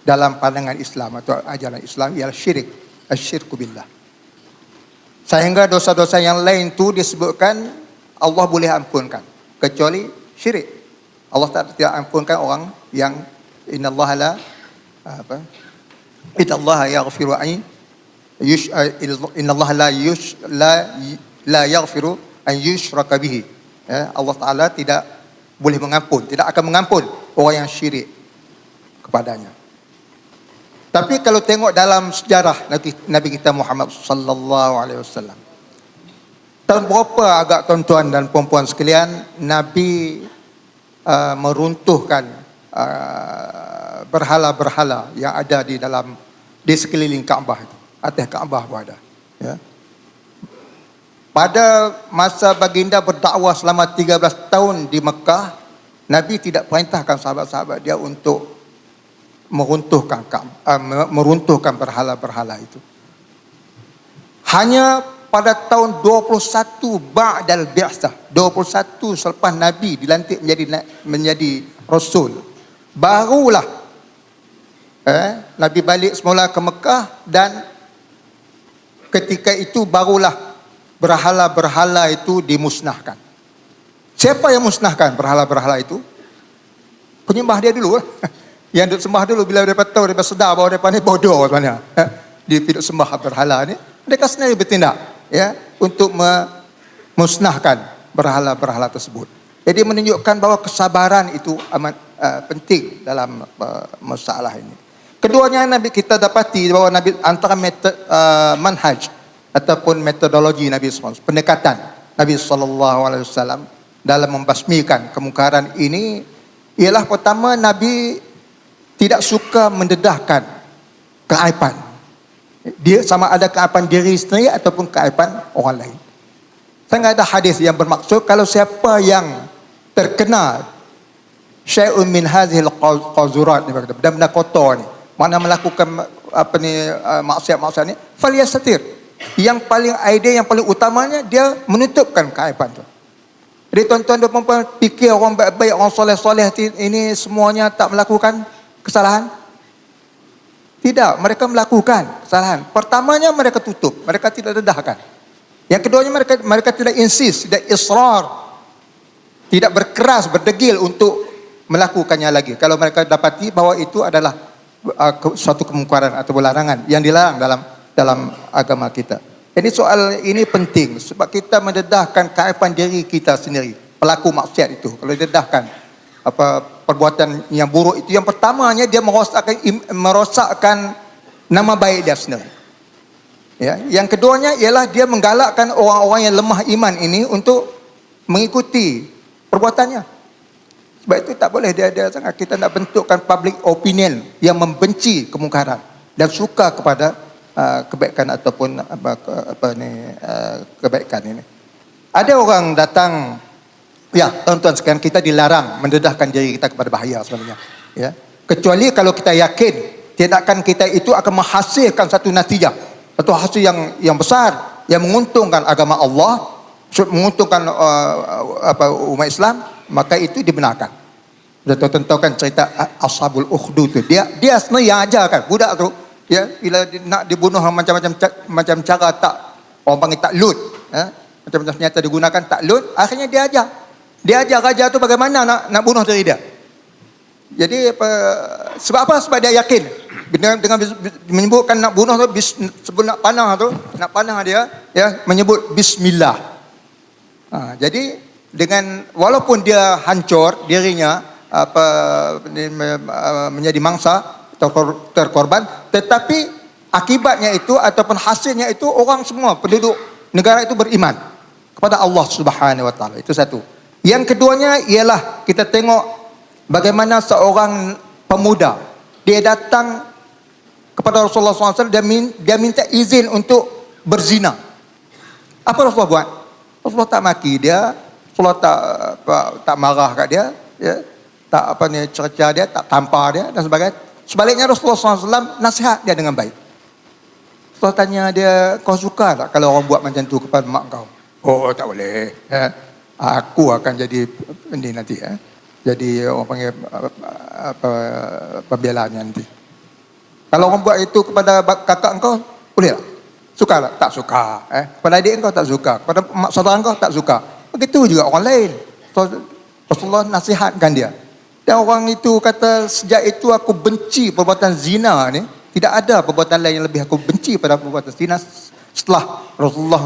dalam pandangan Islam atau ajaran Islam ialah syirik, asyirku billah. Sehingga dosa-dosa yang lain tu disebutkan Allah boleh ampunkan, kecuali syirik. Allah tidak ampunkan orang yang innallaha la apa? Innallaha yaghfiru an innallaha la yaghfiru an yushraka bihi. Ya, Allah Taala tidak boleh mengampun, tidak akan mengampun orang yang syirik kepadanya. Tapi kalau tengok dalam sejarah Nabi kita Muhammad sallallahu alaihi wasallam, tahun berapa agak tuan-tuan dan puan-puan sekalian Nabi meruntuhkan berhala-berhala yang ada di sekeliling Kaabah itu, atas Kaabah pun ada. Ya. Pada masa baginda berdakwah selama 13 tahun di Mekah, Nabi tidak perintahkan sahabat-sahabat dia untuk meruntuhkan berhala-berhala itu. Hanya pada tahun 21 ba'dal bi'tsah, 21 selepas Nabi dilantik menjadi Rasul, barulah Nabi balik semula ke Mekah, dan ketika itu barulah berhala-berhala itu dimusnahkan. Siapa yang musnahkan berhala-berhala itu? Penyembah dia dulu lah. Yang duk sembah dulu, bila mereka tahu, mereka sedar bahawa mereka ni bodoh sebenarnya. Dia tidak sembah berhala ni, mereka sendiri bertindak ya untuk memusnahkan berhala-berhala tersebut. Jadi menunjukkan bahawa kesabaran itu amat penting dalam masalah ini. Keduanya Nabi kita dapati bahawa Nabi antara manhaj ataupun metodologi Nabi SAW, pendekatan Nabi SAW dalam membasmikan kemungkaran ini ialah pertama, Nabi tidak suka mendedahkan keaiban. Dia sama ada keaiban diri sendiri ataupun keaiban orang lain. Sangat ada hadis yang bermaksud kalau siapa yang terkena syai'un min hadhil qazurat ni, benda-benda kotor ni, mana melakukan maksiat-maksiat ni, falyastatir. Yang paling idea, yang paling utamanya dia menutupkan keaiban tu. Jadi tuan-tuan dan puan-puan, fikir orang baik-baik, orang soleh-soleh ini semuanya tak melakukan kesalahan? Tidak, mereka melakukan kesalahan. Pertamanya mereka tutup, mereka tidak dedahkan. Yang keduanya mereka tidak insist, tidak israr, tidak berkeras, berdegil untuk melakukannya lagi. Kalau mereka dapati bahawa itu adalah suatu kemungkaran atau larangan yang dilarang dalam agama kita. Jadi soal ini penting sebab kita mendedahkan keaiban diri kita sendiri, pelaku maksiat itu. Kalau didedahkan perbuatan yang buruk itu, yang pertamanya dia merosakkan nama baik dia sendiri. Ya, yang keduanya ialah dia menggalakkan orang-orang yang lemah iman ini untuk mengikuti perbuatannya. Sebab itu tak boleh dia sangat kita nak bentukkan public opinion yang membenci kemungkaran dan suka kepada kebaikan ataupun kebaikan ini. Ada orang datang, ya tuan-tuan sekalian, kita dilarang mendedahkan diri kita kepada bahaya sebenarnya. Ya, kecuali kalau kita yakin tindakan kita itu akan menghasilkan satu natijah, satu hasil yang besar, yang menguntungkan agama Allah, menguntungkan umat Islam, maka itu dibenarkan. Tuan-tuan tahu kan cerita Ashabul Ukhdud tu, dia sebenarnya yang ajarkan budak tu, ya, bila nak dibunuh macam cara, tak orang panggil taklud, ya, macam-macam senjata digunakan taklud, akhirnya dia ajar raja tu bagaimana nak bunuh diri dia. Jadi sebab apa? Sebab dia yakin dengan menyebutkan nak bunuh tu, sebelum nak panah dia, ya, menyebut bismillah. Jadi dengan walaupun dia hancur dirinya, menjadi mangsa, terkorban, tetapi akibatnya itu ataupun hasilnya itu orang semua penduduk negara itu beriman kepada Allah Subhanahu Wa Taala. Itu satu. Yang keduanya ialah kita tengok bagaimana seorang pemuda dia datang kepada Rasulullah SAW, dia minta izin untuk berzina. Apa Rasulullah buat? Rasulullah tak maki dia, Rasulullah tak marah kat dia, ya, tak cerca dia, tak tampar dia dan sebagainya. Sebaliknya Rasulullah SAW nasihat dia dengan baik. Rasulullah tanya dia, kau suka tak kalau orang buat macam tu kepada mak kau? Oh, tak boleh. Ya. Aku akan jadi ini nanti, ya. Jadi orang panggil pembelaan nanti. Kalau orang buat itu kepada kakak engkau, boleh tak? Suka tak? Tak suka. Kepada adik kau tak suka. Kepada mak saudara kau tak suka. Begitu juga orang lain. Rasulullah nasihatkan dia. Dan orang itu kata, sejak itu aku benci perbuatan zina ni. Tidak ada perbuatan lain yang lebih aku benci pada perbuatan zina setelah Rasulullah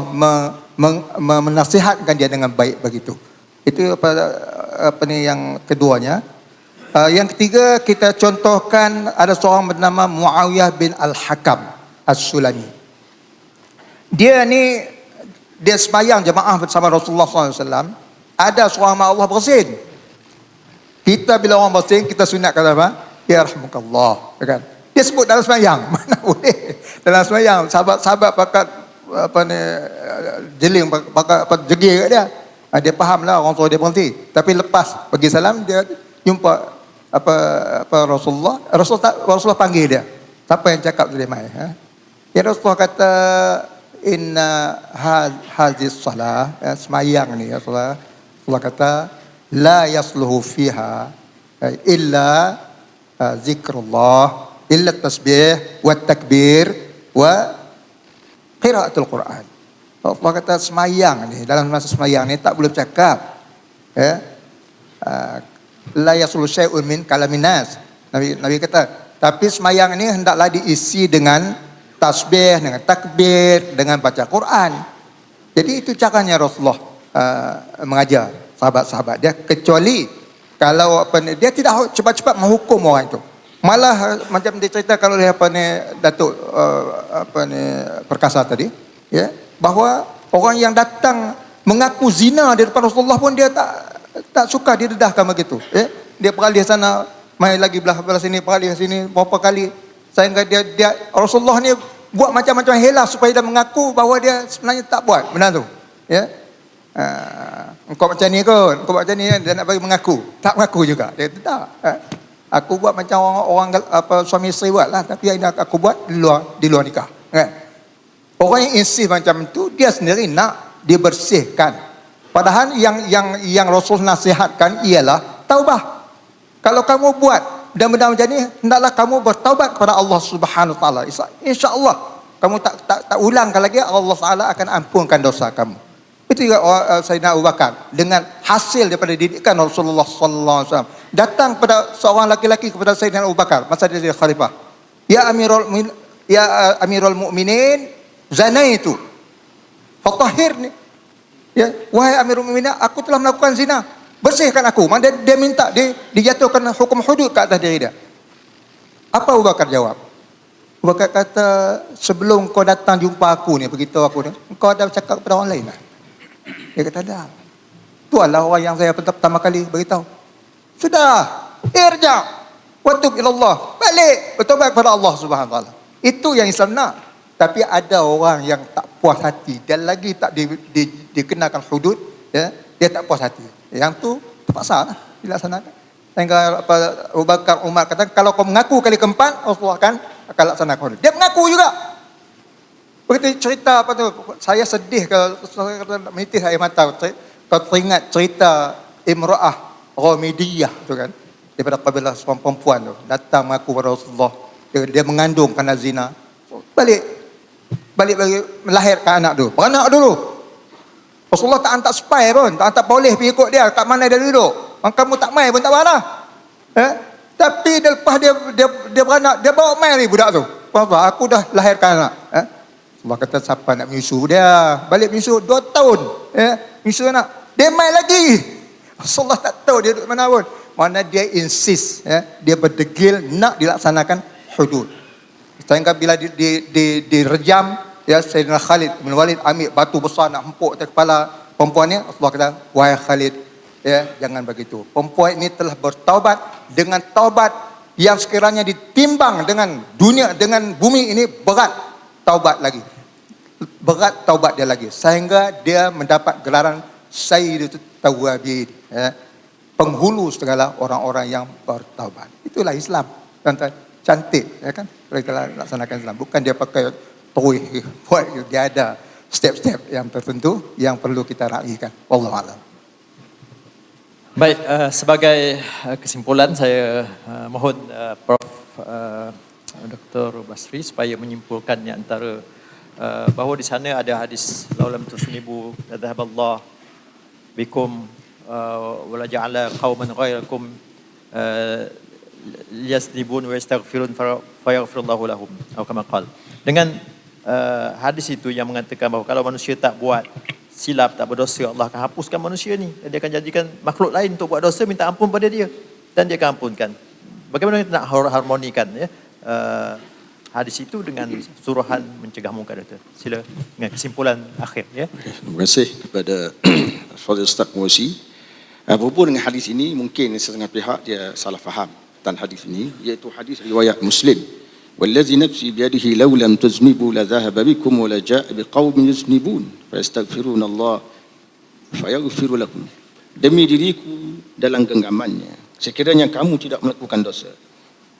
menasihatkan dia dengan baik begitu. Itu apa ni yang keduanya. Yang ketiga, kita contohkan ada seorang bernama Muawiyah bin Al-Hakam As-Sulami. Dia sembahyang jemaah bersama Rasulullah SAW. Ada seorang mak Allah bersin. Kita bila orang bersin, kita sunat kata apa? Ya rahmukallah. Kan? Dia sebut dalam sembahyang. Mana boleh? Dalam sembahyang, sahabat-sahabat pakat apa ni, jeling, pakat jegir kat dia. Dia faham lah orang suruh dia berhenti. Tapi lepas pergi salam, dia jumpa Rasulullah panggil dia. Siapa yang cakap tu dia mai? Ya Rasulullah kata, inna hadis salah, semayang ni Rasulullah kata, la yasluhu fiha illa zikrullah, illa tasbih wa takbir wa qiraatul Quran. Allah kata semayang ni, dalam masa semayang ni tak boleh bercakap. La yasluhu syai'un min kalamin nas. Nabi kata, tapi semayang ni hendaklah diisi dengan tasbih, dengan takbir, dengan baca Quran. Jadi itu caranya Rasulullah mengajar sahabat-sahabat dia, kecuali kalau dia tidak cepat-cepat menghukum orang itu. Malah macam dia ceritakan oleh Datuk Perkasa tadi, ya, bahawa orang yang datang mengaku zina di depan Rasulullah pun dia tak suka, dia dedahkan begitu. Ya. Dia peralih sana, mai lagi belah sini, peralih sini berapa kali. Sehingga dia Rasulullah ni buat macam-macam helah supaya dia mengaku bahawa dia sebenarnya tak buat benda tu. Ya. Engkau macam ni kot, engkau macam ni, dia nak bagi mengaku. Tak mengaku juga. Dia tak. Aku buat macam orang suami isteri buat lah, tapi yang aku buat di luar nikah. Kan? Orang yang insist macam tu, dia sendiri nak dibersihkan. Padahal yang Rasul nasihatkan ialah taubah. Kalau kamu buat benda-benda macam ni, hendaklah kamu bertaubat kepada Allah Subhanahu Wa Taala. Insya-Allah kamu tak ulangkan lagi, Allah Taala akan ampunkan dosa kamu. Itu juga Sayyidina Abu Bakar dengan hasil daripada didikan Rasulullah sallallahu alaihi wasallam. Datang kepada seorang laki-laki kepada Sayyidina Abu Bakar masa dia jadi khalifah. Ya Amirul Mukminin, zanaitu. Fatahhirni. Ya, wahai Amirul Mukminin, aku telah melakukan zina. Bersihkan aku. Mana dia minta dijatuhkan hukum hudud ke atas diri dia. Apa Abu Bakar jawab? Abu Bakar kata, sebelum kau datang jumpa aku ni, beritahu aku ni, kau ada cakap kepada orang lain lah. Dia kata, dah. Tuanlah orang yang saya pertama kali beritahu. Sudah. Irja. Watub ilallah. Balik. Bertobat kepada Allah Subhanahu Wa Taala. Itu yang Islam nak. Tapi ada orang yang tak puas hati. Dan lagi tak dikenakan hudud. Ya, dia tak puas hati. Yang tu terpaksa lah dilaksanakan. Sehingga Abu Bakar Umar kata, kalau kau mengaku kali keempat, Rasulullah akan laksanakan hudud. Dia mengaku juga. Begitu cerita saya sedih kalau menitis air mata kalau teringat cerita Imra'ah Ghamidiyah tu kan, daripada kabilah seorang perempuan tu datang mengaku kepada Rasulullah, dia mengandung kerana zina, balik melahirkan anak tu, beranak dulu. Rasulullah tak hantar spy pun, tak hantar polis pergi ikut dia kat mana dia duduk. Kamu tak mai pun tak apalah. Tapi lepas dia beranak, dia bawa mai ni budak tu. Aku dah lahirkan anak. Allah kata, siapa nak menyusu dia? Balik menyusu 2 tahun. Menyusu anak. Dia main lagi. Rasulullah tak tahu dia duduk mana pun. Mana dia insist. Dia berdegil nak dilaksanakan hudud. Sehingga bila direjam, Sayyidina Khalid bin Walid ambil batu besar nak hempuk atas kepala perempuan ni. Rasulullah kata, wahai Khalid, jangan begitu. Perempuan ini telah bertaubat dengan taubat yang sekiranya ditimbang dengan dunia, dengan bumi ini berat. Taubat lagi. Berat taubat dia lagi. Sehingga dia mendapat gelaran Sayyidatul Tawwabin. Penghulu segala orang-orang yang bertaubat. Itulah Islam. Cantik. Ya kan? Kita laksanakan Islam. Bukan dia pakai toy. Dia ada step-step yang tertentu yang perlu kita raikan. Wallahualam. Baik, sebagai kesimpulan saya mohon Prof. Dr. Basri supaya menyimpulkannya antara bahawa di sana ada hadis laulam tusnibu ladhaballah bikum wala ja'ala qauman ghairakum yasnibun wa yastaghfirun fayaghfirullahu lahum atau kama qala. Dengan hadis itu yang mengatakan bahawa kalau manusia tak buat silap, tak berdosa, Allah akan hapuskan manusia ni dan dia akan jadikan makhluk lain untuk buat dosa, minta ampun pada dia dan dia akan ampunkan. Bagaimana kita nak harmonikan hadis itu dengan suruhan mencegah munkar itu? Sila dengan kesimpulan akhir ya. Terima kasih kepada Fadil Ustaz Musi. Berhubung dengan hadis ini, mungkin setengah pihak dia salah faham tentang hadis ini, iaitu hadis riwayat Muslim. والذي نفسي بيده لو لم تذنبوا لذهب بكم ولجاء بقوم يذنبون فيستغفرون الله فيغفر لكم. Demi diriku dalam genggamannya, sekiranya kamu tidak melakukan dosa,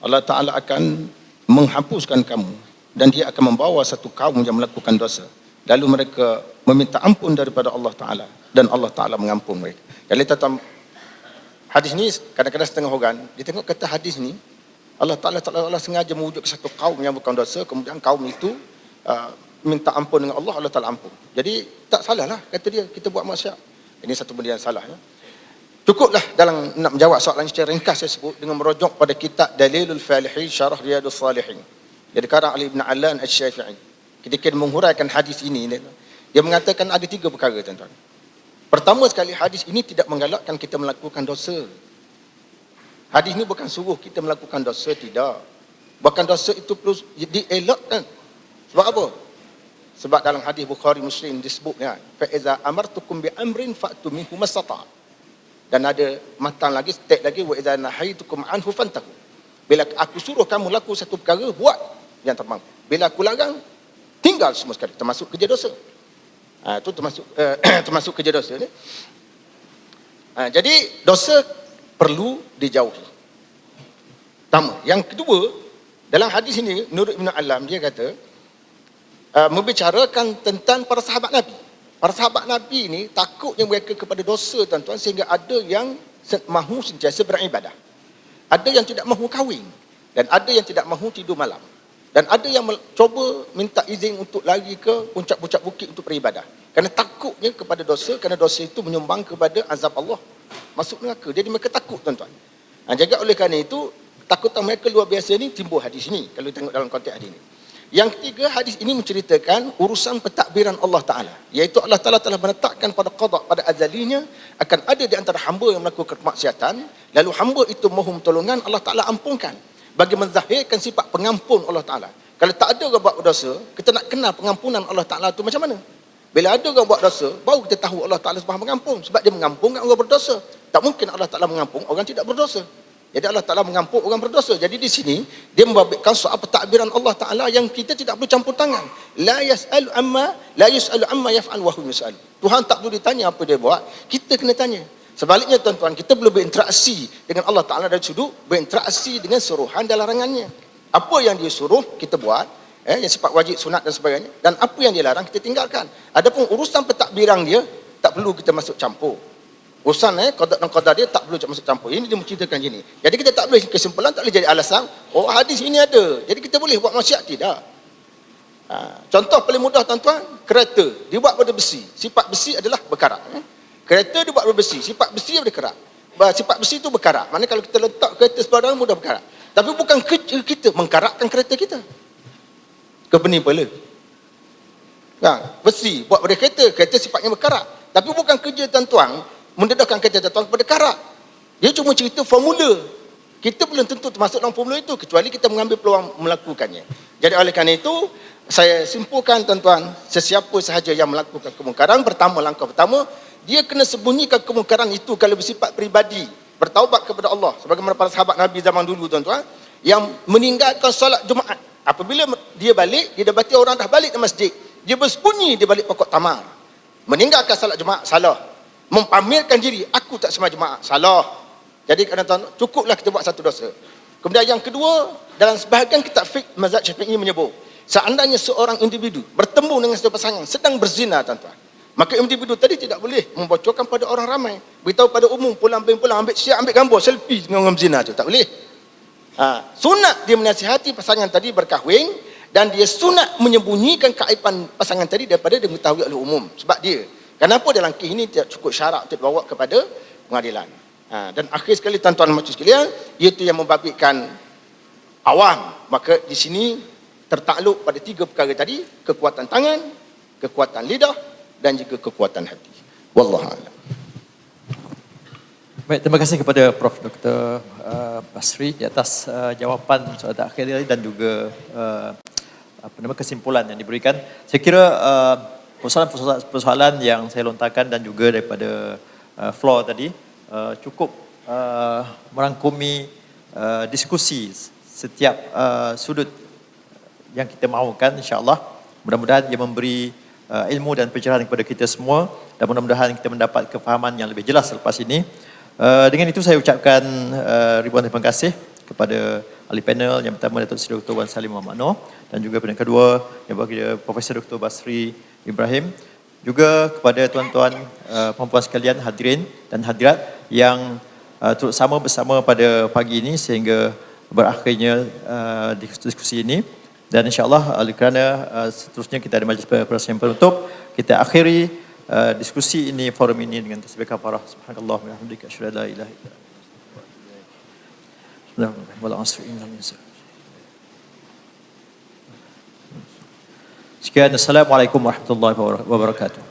Allah Ta'ala akan menghapuskan kamu dan dia akan membawa satu kaum yang melakukan dosa. Lalu mereka meminta ampun daripada Allah Ta'ala dan Allah Ta'ala mengampun mereka. Jadi tentang hadis ni, kadang-kadang setengah orang dia tengok kata hadis ni Allah Ta'ala sengaja mewujud ke satu kaum yang bukan dosa, kemudian kaum itu minta ampun dengan Allah, Allah Ta'ala ampun. Jadi tak salah lah kata dia, kita buat maksiat. Ini satu benda yang salah ya. Cukuplah dalam nak menjawab soalan secara ringkas saya sebut dengan merujuk pada kitab Dalilul Falihin Syarah Riyadus Salihin. Jadi karang Ali Ibn Allan Asy-Syafi'i. Ketika dia menghuraikan hadis ini, dia mengatakan ada 3 perkara tuan-tuan. Pertama sekali, hadis ini tidak menggalakkan kita melakukan dosa. Hadis ini bukan suruh kita melakukan dosa, tidak. Bahkan dosa itu perlu dielakkan. Sebab apa? Sebab dalam hadis Bukhari Muslim disebutnya, fa iza amartukum bi amrin fa'tu minhu masata. Dan ada matan lagi, state lagi, wa iza nahaitukum anhu fantahu. Bila aku suruh kamu lakukan satu perkara, buat yang termampu. Bila aku larang, tinggal semua sekali, termasuk kerja dosa. Itu termasuk kerja dosa ni. Jadi dosa perlu dijauhi. Pertama. Yang kedua, dalam hadis ini Nur Ibn Alam dia kata membicarakan tentang para sahabat Nabi. Para sahabat Nabi ini takutnya mereka kepada dosa tuan-tuan, sehingga ada yang mahu sentiasa beribadah. Ada yang tidak mahu kahwin dan ada yang tidak mahu tidur malam. Dan ada yang cuba minta izin untuk lari ke puncak-puncak bukit untuk beribadah. Kerana takutnya kepada dosa, kerana dosa itu menyumbang kepada azab Allah, masuk neraka. Jadi mereka takut tuan-tuan. Jaga oleh kerana itu, takutan mereka luar biasa ni timbul hadis ni, kalau tengok dalam konteks hadis ni. Yang ketiga, hadis ini menceritakan urusan pentadbiran Allah Ta'ala. Iaitu Allah Ta'ala telah menetapkan pada qada, pada azalinya, akan ada di antara hamba yang melakukan kemaksiatan, lalu hamba itu mohon pertolongan, Allah Ta'ala ampunkan. Bagi menzahirkan sifat pengampun Allah Ta'ala. Kalau tak ada orang buat dosa, kita nak kenal pengampunan Allah Ta'ala tu macam mana? Bila ada orang buat dosa, baru kita tahu Allah Ta'ala sebab mengampun. Sebab dia mengampunkan orang berdosa. Tak mungkin Allah Ta'ala mengampun orang tidak berdosa. Jadi Allah Ta'ala mengampun orang berdosa. Jadi di sini, dia membabitkan soal pentadbiran Allah Ta'ala yang kita tidak perlu campur tangan. La yus'alu amma yaf'al wa hum yus'al. Tuhan tak perlu ditanya apa dia buat, kita kena tanya. Sebaliknya tuan-tuan, kita perlu berinteraksi dengan Allah Ta'ala dari sudut berinteraksi dengan suruhan dan larangannya. Apa yang dia suruh, kita buat, yang sifat wajib, sunat dan sebagainya. Dan apa yang dia larang, kita tinggalkan. Adapun urusan pentadbiran dia, tak perlu kita masuk campur. Urusan qada dan qadar dia tak perlu masuk campur. Ini dia menceritakan gini. Jadi kita tak boleh kesimpulan, tak boleh jadi alasan, oh hadis ini ada, jadi kita boleh buat maksiat, tidak. Contoh paling mudah tuan-tuan, kereta dibuat pada besi. Sifat besi adalah berkarat. Kereta dibuat pada besi, sifat besi berkarat. Sifat besi itu berkarat. Maknanya kalau kita letak kereta sembarangan mudah berkarat. Tapi bukan kerja kita mengkaratkan kereta kita. Kepening pala. Besi buat pada kereta, kereta sifatnya berkarat. Tapi bukan kerja tuan-tuan mendedahkan kereta tuan-tuan kepada karat. Dia cuma cerita formula. Kita belum tentu termasuk dalam formula itu kecuali kita mengambil peluang melakukannya. Jadi oleh kerana itu, saya simpulkan tuan-tuan, sesiapa sahaja yang melakukan kemungkaran, langkah pertama, dia kena sembunyikan kemungkaran itu kalau bersifat peribadi, bertaubat kepada Allah. Sebagaimana para sahabat Nabi zaman dulu tuan-tuan, yang meninggalkan solat Jumaat. Apabila dia balik, dia dapati orang dah balik ke masjid, dia bersembunyi di balik pokok tamar. Meninggalkan solat Jumaat, salah. Mempamerkan diri, aku tak sembahyang Jumaat, salah. Jadi kadang-kadang cukuplah kita buat satu dosa. Kemudian yang kedua, dalam sebahagian kitab fiqh mazhab Syafi'i menyebut, seandainya seorang individu bertemu dengan satu pasangan sedang berzina tuan-tuan, maka individu tadi tidak boleh membocorkan pada orang ramai, beritahu pada umum, pulang ambil siap ambil gambar selfie dengan orang berzina tu, tak boleh. Sunat dia menasihati pasangan tadi berkahwin Dan dia sunat menyembunyikan keaiban pasangan tadi daripada diketahui oleh umum. Sebab dia, kenapa dalam kes ini tidak cukup syarat untuk dibawa kepada pengadilan. Dan akhir sekali tuan-tuan dan makcik sekalian, iaitu yang membabitkan awam. Maka di sini tertakluk pada 3 perkara tadi, kekuatan tangan, kekuatan lidah dan juga kekuatan hati. Wallahu a'lam. Baik, terima kasih kepada Prof. Dr. Basri di atas jawapan soalan akhir tadi dan juga kesimpulan yang diberikan. Saya kira persoalan yang saya lontarkan dan juga daripada floor tadi cukup merangkumi diskusi setiap sudut yang kita mahukan, insya-Allah. Mudah-mudahan ia memberi ilmu dan pencerahan kepada kita semua dan mudah-mudahan kita mendapat kefahaman yang lebih jelas selepas ini. Dengan itu saya ucapkan ribuan terima kasih kepada ahli panel. Yang pertama Datuk Seri Dr. Wan Salim Muhammad Noor dan juga yang kedua yang bagi Profesor Dr. Basri Ibrahim. Juga kepada tuan-tuan perempuan sekalian hadirin dan hadirat yang turut sama bersama pada pagi ini sehingga berakhirnya diskusi ini. Dan insya-Allah kerana seterusnya kita ada majlis perasaan penutup, kita akhiri diskusi ini, forum ini dengan tasbih kafarah. Subhanallah wa bihamdika asyhadu an la ilaha illa anta. Bismillahirrahmanirrahim. Sekian, assalamualaikum warahmatullahi wabarakatuh.